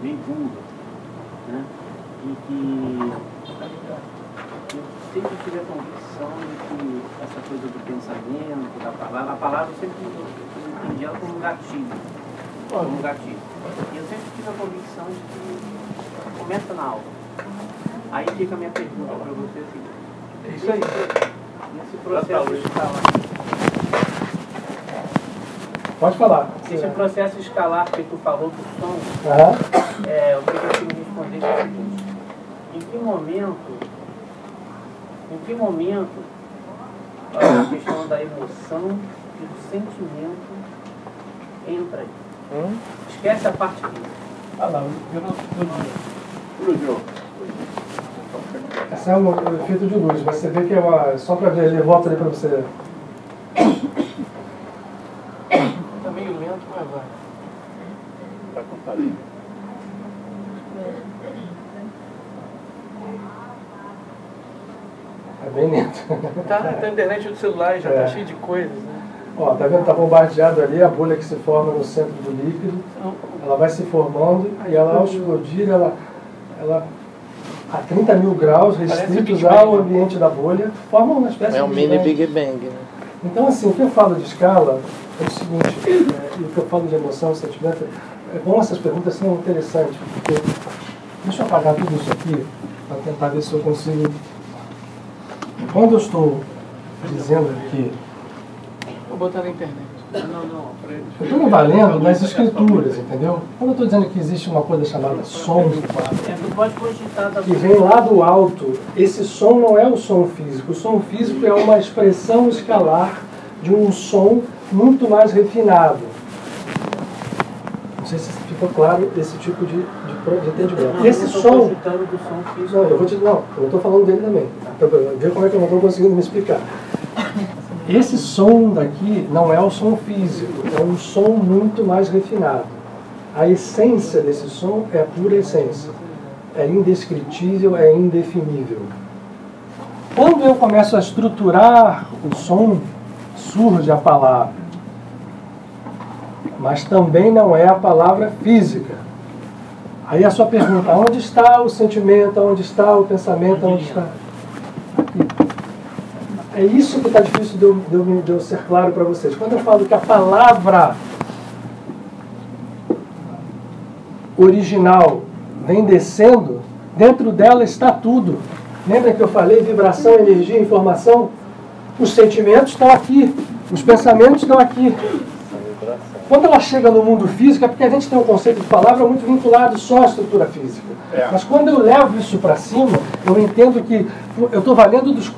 Speaker 13: bem burra, né? E que eu sempre tive a convicção de que essa coisa do pensamento, da palavra, a palavra eu sempre entendi ela como um gatilho. Como um gatilho. E eu sempre tive a convicção de que começa na aula. Aí fica a minha pergunta para você assim.
Speaker 1: É isso aí.
Speaker 13: Nesse processo escalar.
Speaker 1: Pode falar.
Speaker 13: Esse processo escalar que tu falou do som, eu queria que me respondesse o seguinte. Em que momento a questão da emoção e do sentimento entra aí? Esquece a parte física.
Speaker 1: Lá, esse é um efeito de luz, mas você vê que é uma... Só para ver, ele volta ali para você.
Speaker 2: Está meio lento, mas vai. Vai contar ali.
Speaker 1: É bem lento.
Speaker 2: Tá a internet do celular já tá cheio de coisas, né?
Speaker 1: Ó, tá vendo? Tá bombardeado ali, a bolha que se forma no centro do líquido. Ela vai se formando e ela, ao explodir, ela a 30 mil graus restritos ao ambiente da bolha, forma uma espécie de...
Speaker 12: É um mini Big Bang, né?
Speaker 1: Então, assim, o que eu falo de escala é o seguinte, e o que eu falo de emoção, sentimento, é bom, essas perguntas são interessantes, porque... Deixa eu apagar tudo isso aqui, para tentar ver se eu consigo... Quando eu estou dizendo que...
Speaker 2: Vou botar na internet.
Speaker 1: Eu estou me valendo nas escrituras, entendeu? Quando eu estou dizendo que existe uma coisa chamada som, que vem lá do alto, esse som não é o som físico. O som físico é uma expressão escalar de um som muito mais refinado. Não sei se ficou claro esse tipo de entendimento.
Speaker 13: Não,
Speaker 1: esse som...
Speaker 13: do som físico.
Speaker 1: Não, eu não estou falando dele também. Então, vê como é que eu não estou conseguindo me explicar. Esse som daqui não é o som físico, é um som muito mais refinado. A essência desse som é a pura essência. É indescritível, é indefinível. Quando eu começo a estruturar o som, surge a palavra. Mas também não é a palavra física. Aí a sua pergunta, onde está o sentimento, onde está o pensamento, onde está... Aqui. É isso que está difícil de eu ser claro para vocês. Quando eu falo que a palavra original vem descendo, dentro dela está tudo. Lembra que eu falei vibração, energia, informação? Os sentimentos estão aqui, os pensamentos estão aqui. Quando ela chega no mundo físico, é porque a gente tem um conceito de palavra muito vinculado só à estrutura física. Mas quando eu levo isso para cima, eu entendo que eu estou valendo dos...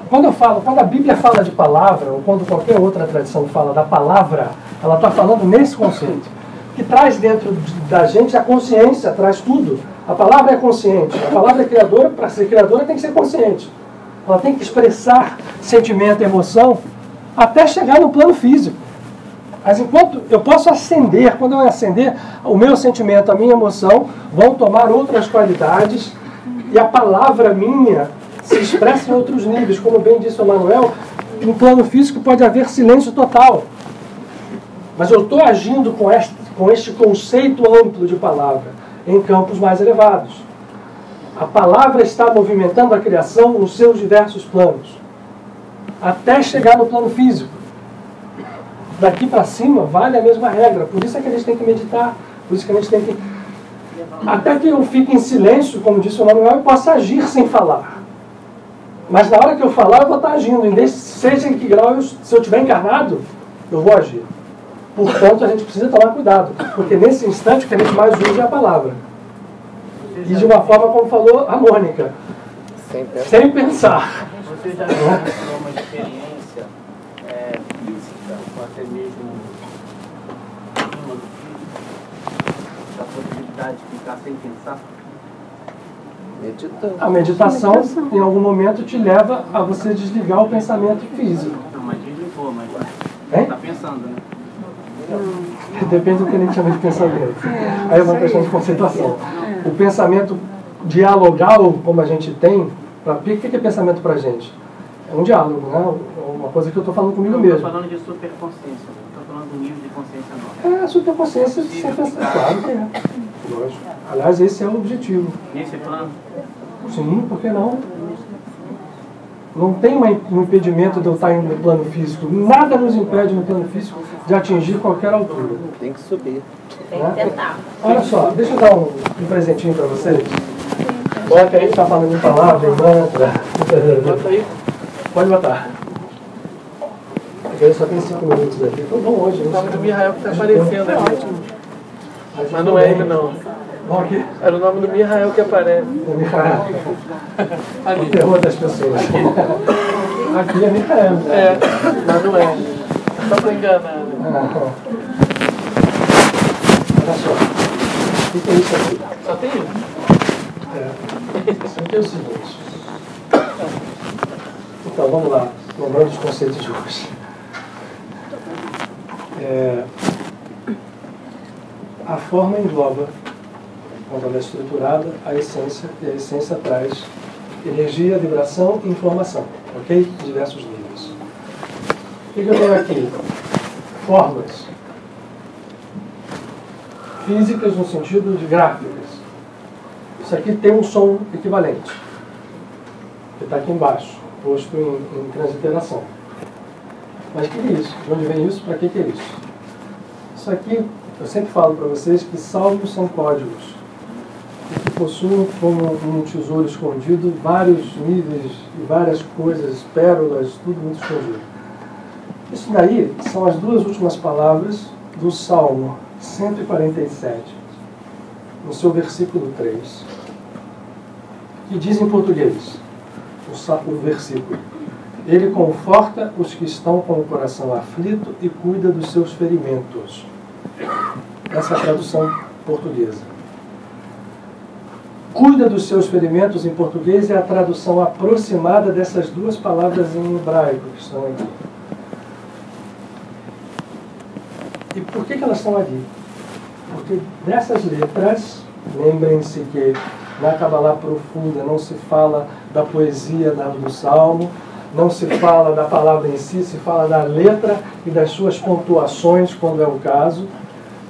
Speaker 1: Quando a Bíblia fala de palavra, ou quando qualquer outra tradição fala da palavra, ela está falando nesse conceito. Que traz dentro da gente a consciência, traz tudo. A palavra é consciente. A palavra é criadora, para ser criadora tem que ser consciente. Ela tem que expressar sentimento, emoção, até chegar no plano físico. Mas enquanto eu posso acender, quando eu acender, o meu sentimento, a minha emoção vão tomar outras qualidades e a palavra minha se expressa em outros níveis. Como bem disse o Manuel, no plano físico pode haver silêncio total. Mas eu estou agindo com este conceito amplo de palavra em campos mais elevados. A palavra está movimentando a criação nos seus diversos planos, até chegar no plano físico. Daqui para cima vale a mesma regra. Por isso é que a gente tem que meditar. Por isso que a gente tem que... Até que eu fique em silêncio, como disse o Manuel, eu posso agir sem falar. Mas na hora que eu falar, eu vou estar agindo. Seja em que grau, se eu estiver encarnado, eu vou agir. Portanto, a gente precisa tomar cuidado. Porque nesse instante, o que a gente mais usa é a palavra. E de uma forma, como falou a Mônica, sem pensar.
Speaker 13: Você já viu uma experiência física, ou até mesmo da possibilidade de ficar sem pensar?
Speaker 12: Meditando.
Speaker 1: A meditação, em algum momento, te leva a você desligar o pensamento físico.
Speaker 13: Não, mas desligou, mas está pensando, né?
Speaker 1: Depende do que a gente chama de pensamento. Aí é uma questão de conceituação. O pensamento dialogal, como a gente tem, o que é pensamento para a gente? É um diálogo, né? Uma coisa que eu estou falando comigo mesmo.
Speaker 13: Estou falando de superconsciência, estou falando do nível de consciência nossa.
Speaker 1: É, a superconsciência sem pensar, claro que é. Lógico. Aliás, esse é o objetivo.
Speaker 13: Nesse plano?
Speaker 1: Sim, por que não? Não tem um impedimento de eu estar no plano físico. Nada nos impede no plano físico de atingir qualquer altura.
Speaker 12: Tem que subir.
Speaker 3: Tem que tentar.
Speaker 1: Olha só, deixa eu dar um presentinho para vocês. Olha que a gente está falando de palavra, em mantra.
Speaker 2: Bota aí.
Speaker 1: Pode botar. Eu só tenho 5 minutos aqui. Foi bom hoje.
Speaker 2: O nome do Mihael que está aparecendo aqui. Mas não é ele, não. Era o nome do Mihael que aparece.
Speaker 1: É Mihael. O terror das pessoas. Aqui é Mihael.
Speaker 2: É, mas não é. Só para enganar.
Speaker 1: Olha só. O que é isso aqui?
Speaker 2: Só tem um?
Speaker 1: Isso aqui é o seguinte. Então, vamos lá. Lembrando os conceitos de hoje. A forma engloba, quando ela é estruturada, a essência, e a essência traz energia, vibração e informação, ok? De diversos níveis. O que eu tenho aqui? Formas físicas no sentido de gráficas. Isso aqui tem um som equivalente, que está aqui embaixo, posto em transliteração. Mas o que é isso? De onde vem isso? Para que é isso? Isso aqui, eu sempre falo para vocês que salmos são códigos que possuem como um tesouro escondido vários níveis e várias coisas, pérolas, tudo muito escondido. Isso daí são as duas últimas palavras do Salmo 147, no seu versículo 3, que diz em português, o versículo: Ele conforta os que estão com o coração aflito e cuida dos seus ferimentos. Essa é a tradução portuguesa. Cuida dos seus ferimentos em português é a tradução aproximada dessas duas palavras em hebraico que estão aqui. E por que elas estão ali? Porque dessas letras, lembrem-se que Na Kabbalah profunda não se fala da poesia do Salmo, não se fala da palavra em si, se fala da letra e das suas pontuações, quando é o caso.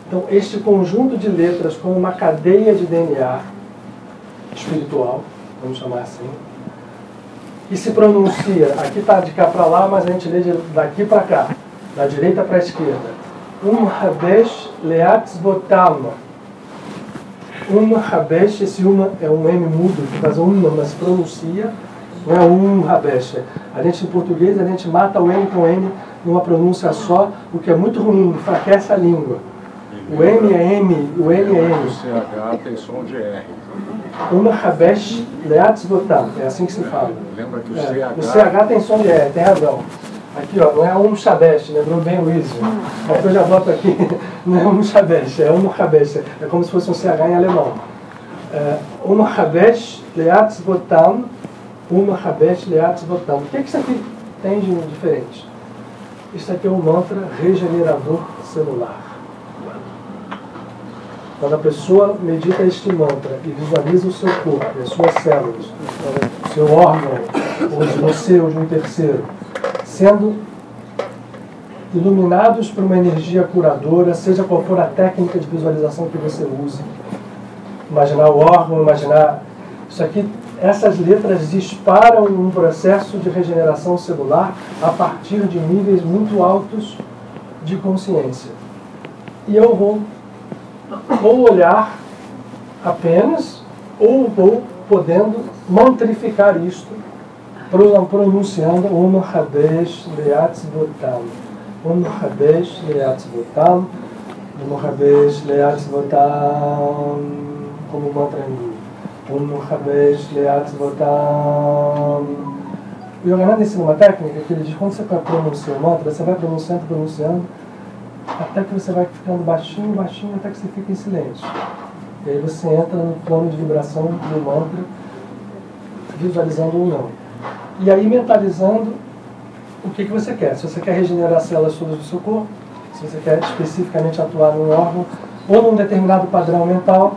Speaker 1: Então, este conjunto de letras como uma cadeia de DNA espiritual, vamos chamar assim, que se pronuncia, aqui está de cá para lá, mas a gente lê daqui para cá, da direita para a esquerda. Habesh leatzvotam. Habesh, esse é um M mudo, que faz mas pronuncia, não é Habesh. A gente, em português, a gente mata o M com M numa pronúncia só, o que é muito ruim, enfraquece a língua. O M é M, o N é M.
Speaker 14: O CH tem som de R.
Speaker 1: Habesh leatzvotam, é assim que se fala.
Speaker 14: Lembra que
Speaker 1: o CH tem som de R, tem razão. Aqui, ó, não é Shabesh, lembrou bem o Izzy. Mas eu já boto aqui, não é Shabesh, é Habesh. É como se fosse um CH em alemão. Habesh leatzvotam, Habesh leatzvotam. O que isso aqui tem de diferente? Isso aqui é um mantra regenerador celular. Quando a pessoa medita este mantra e visualiza o seu corpo, as suas células, o seu órgão, ou de você ou de um terceiro, sendo iluminados por uma energia curadora, seja qual for a técnica de visualização que você use, imaginar o órgão, imaginar isso aqui, essas letras disparam um processo de regeneração celular a partir de níveis muito altos de consciência. E eu vou ou olhar apenas, ou vou podendo mantrificar isto, pronunciando Habesh leatzvotam, Habesh leatzvotam, Habesh leatzvotam, como mantra hindu, Habesh leatzvotam. O Yogananda ensina uma técnica que ele diz: quando você pronuncia o mantra, você vai pronunciando, até que você vai ficando baixinho, até que você fica em silêncio. E aí você entra no plano de vibração do mantra, visualizando ou não. E aí mentalizando o que você quer. Se você quer regenerar células todas do seu corpo, se você quer especificamente atuar num órgão, ou num determinado padrão mental.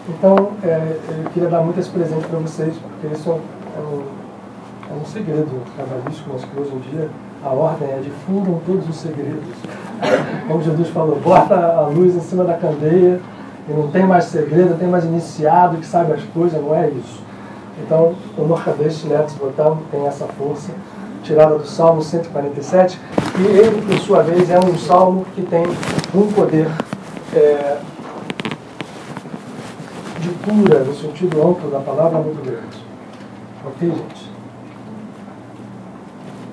Speaker 1: Então, eu queria dar muito esse presente para vocês, porque isso é um segredo cabalístico, mas que hoje em dia a ordem é de furam todos os segredos. Como Jesus falou, bota a luz em cima da candeia e não tem mais segredo, não tem mais iniciado que sabe as coisas, não é isso. Então, o Habesh leatzvotam tem essa força, tirada do Salmo 147, e ele, por sua vez, é um salmo que tem um poder de cura, no sentido amplo da palavra, muito grande. Ok, gente?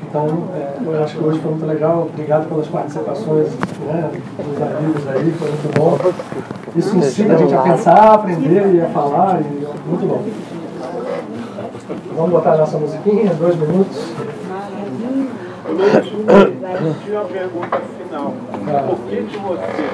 Speaker 1: Então, eu acho que hoje foi muito legal. Obrigado pelas participações, né, dos amigos aí, foi muito bom. Isso ensina a gente a pensar, a aprender e a falar, e muito bom. Vamos botar a nossa musiquinha, 2 minutos.
Speaker 4: Eu tinha uma pergunta final. Por que você...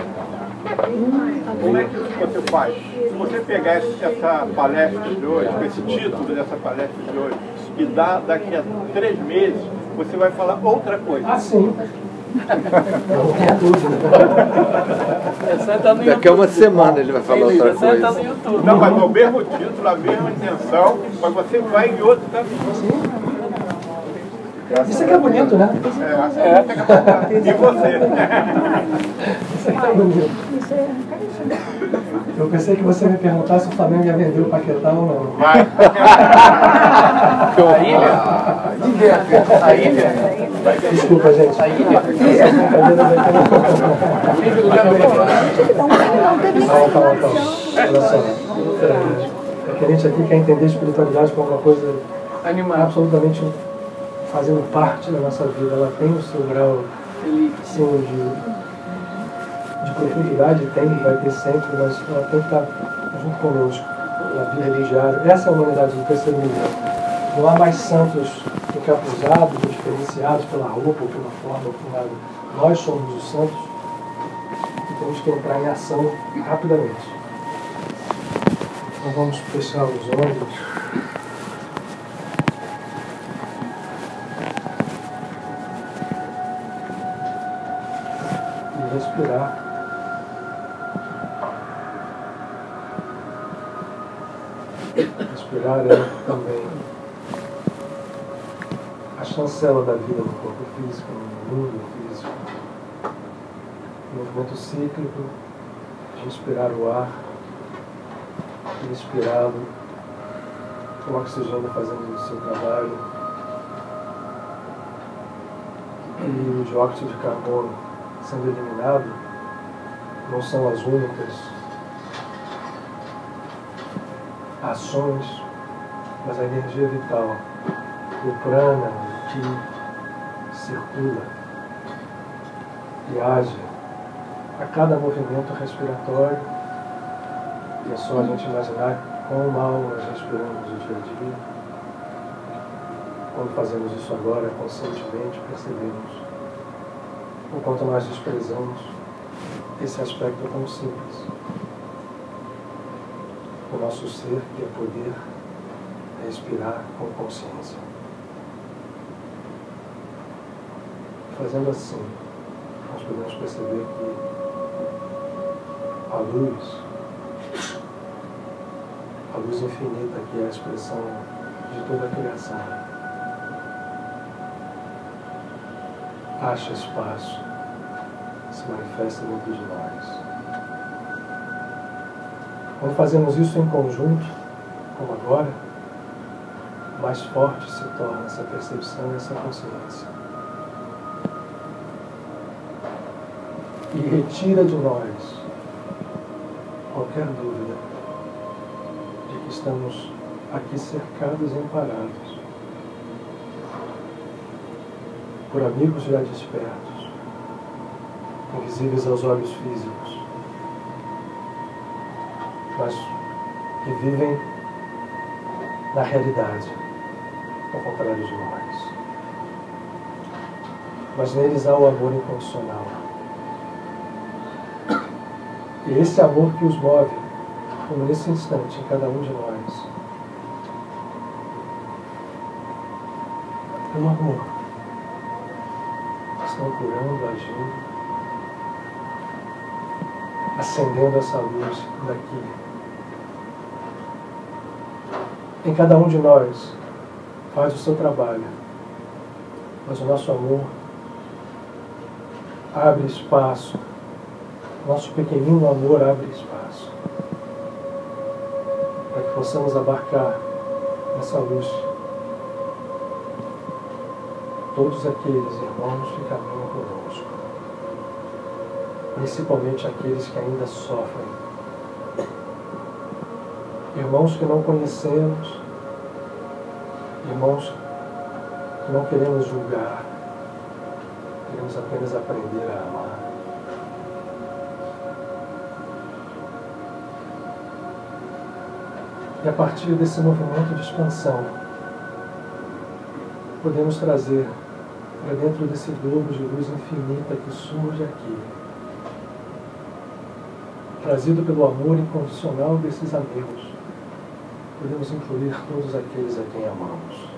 Speaker 4: Como é que você faz? Se você pegar essa palestra de hoje, esse título dessa palestra de hoje, e daqui a 3 meses, você vai falar outra coisa.
Speaker 1: Ah, sim.
Speaker 12: Daqui a uma semana ele vai falar outra coisa.
Speaker 4: Não, mas o mesmo título, a mesma intenção, mas você vai em outro caminho.
Speaker 1: Isso aqui é bonito, né?
Speaker 4: E você?
Speaker 1: Isso aqui é bonito. Eu pensei que você me perguntasse se o Flamengo ia vender o Paquetá ou não.
Speaker 4: Vai.
Speaker 2: A ilha?
Speaker 1: Desculpa, gente.
Speaker 2: A ilha?
Speaker 1: Olha só. É que a gente aqui quer entender a espiritualidade como uma coisa absolutamente fazendo parte da nossa vida. Ela tem o seu grau, sim, de profundidade, vai ter sempre, mas ela tem que estar junto conosco na vida diária. Essa é a humanidade do terceiro milênio. Não há mais santos encapuzados, diferenciados pela roupa, ou pela forma, ou por nada. Nós somos os santos e temos que entrar em ação rapidamente. Então vamos fechar os olhos. E respirar. Respirar é também a chancela da vida no corpo físico, no mundo físico. O movimento cíclico de inspirar o ar e expirá-lo, com o oxigênio fazendo o seu trabalho, e o dióxido de carbono sendo eliminado, não são as únicas ações, mas a energia vital, o prana, o ki, circula e age a cada movimento respiratório. E é só a gente imaginar quão mal nós respiramos no dia a dia. Quando fazemos isso agora, conscientemente, percebemos o quanto nós desprezamos esse aspecto tão simples. O nosso ser, que é poder respirar com consciência. Fazendo assim, nós podemos perceber que a luz infinita, que é a expressão de toda a criação, acha espaço, se manifesta dentro de nós. Quando fazemos isso em conjunto, como agora, mais forte se torna essa percepção e essa consciência. E retira de nós qualquer dúvida de que estamos aqui cercados e amparados por amigos já despertos, invisíveis aos olhos físicos, mas que vivem na realidade, ao contrário de nós. Mas neles há o amor incondicional. E esse amor que os move, como nesse instante, em cada um de nós, pelo amor, estão curando, agindo, acendendo essa luz daqui. Em cada um de nós faz o seu trabalho, mas o nosso amor abre espaço, nosso pequenino amor abre espaço para que possamos abarcar nessa luz todos aqueles irmãos que caminham conosco, principalmente aqueles que ainda sofrem, irmãos que não conhecemos, irmãos que não queremos julgar, queremos apenas aprender a amar. E a partir desse movimento de expansão, podemos trazer para dentro desse globo de luz infinita que surge aqui, trazido pelo amor incondicional desses amigos, podemos incluir todos aqueles a quem amamos,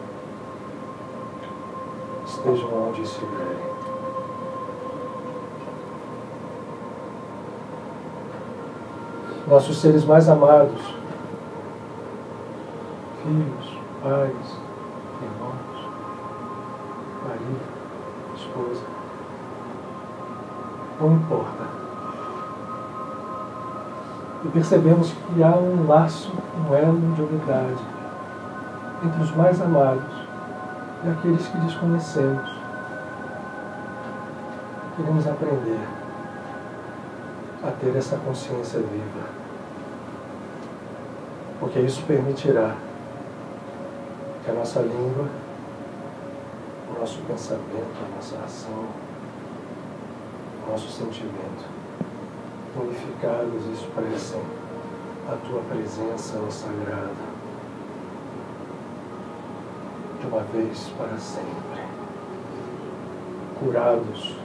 Speaker 1: estejam onde estiverem. Nossos seres mais amados, filhos, pais, irmãos, marido, esposa, não importa. E percebemos que há um laço, um elo de unidade entre os mais amados e aqueles que desconhecemos. Queremos aprender a ter essa consciência viva, porque isso permitirá que a nossa língua, o nosso pensamento, a nossa ação, o nosso sentimento, unificados, expressem a tua presença, ó Sagrada, de uma vez para sempre. Curados,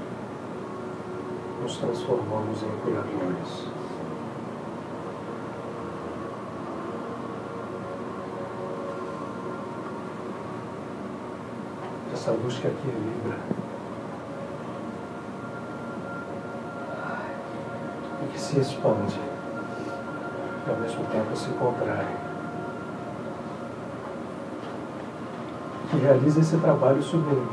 Speaker 1: nos transformamos em curadores. Essa luz que aqui vibra e que se expande e ao mesmo tempo se contrai, que realize esse trabalho sublime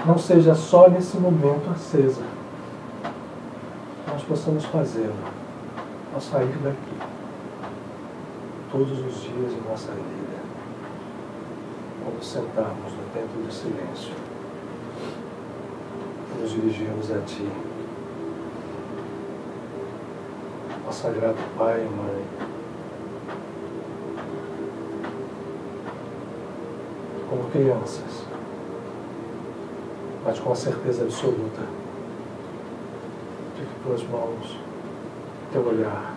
Speaker 1: não seja só nesse momento acesa. Nós possamos fazê-lo ao sair daqui, todos os dias de nossa vida, quando sentarmos no templo do silêncio, nos dirigirmos a Ti, ó Sagrado Pai e Mãe, como crianças, mas com a certeza absoluta de que Tuas mãos, Teu olhar,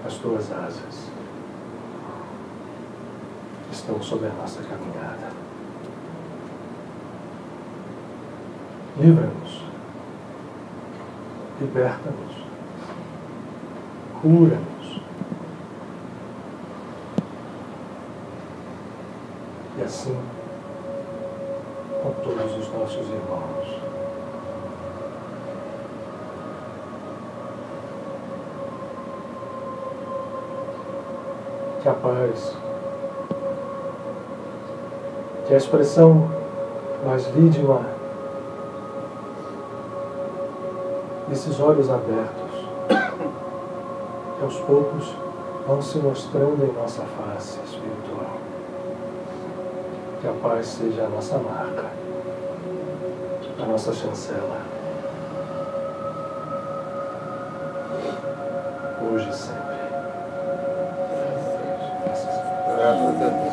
Speaker 1: as Tuas asas estão sobre a nossa caminhada. Livra-nos, liberta-nos, cura-nos. E assim, com todos os nossos irmãos. Que a paz, que a expressão mais vídima desses olhos abertos, que aos poucos vão se mostrando em nossa face espiritual. Que a paz seja a nossa marca, a nossa chancela, hoje e sempre. Graças a Deus.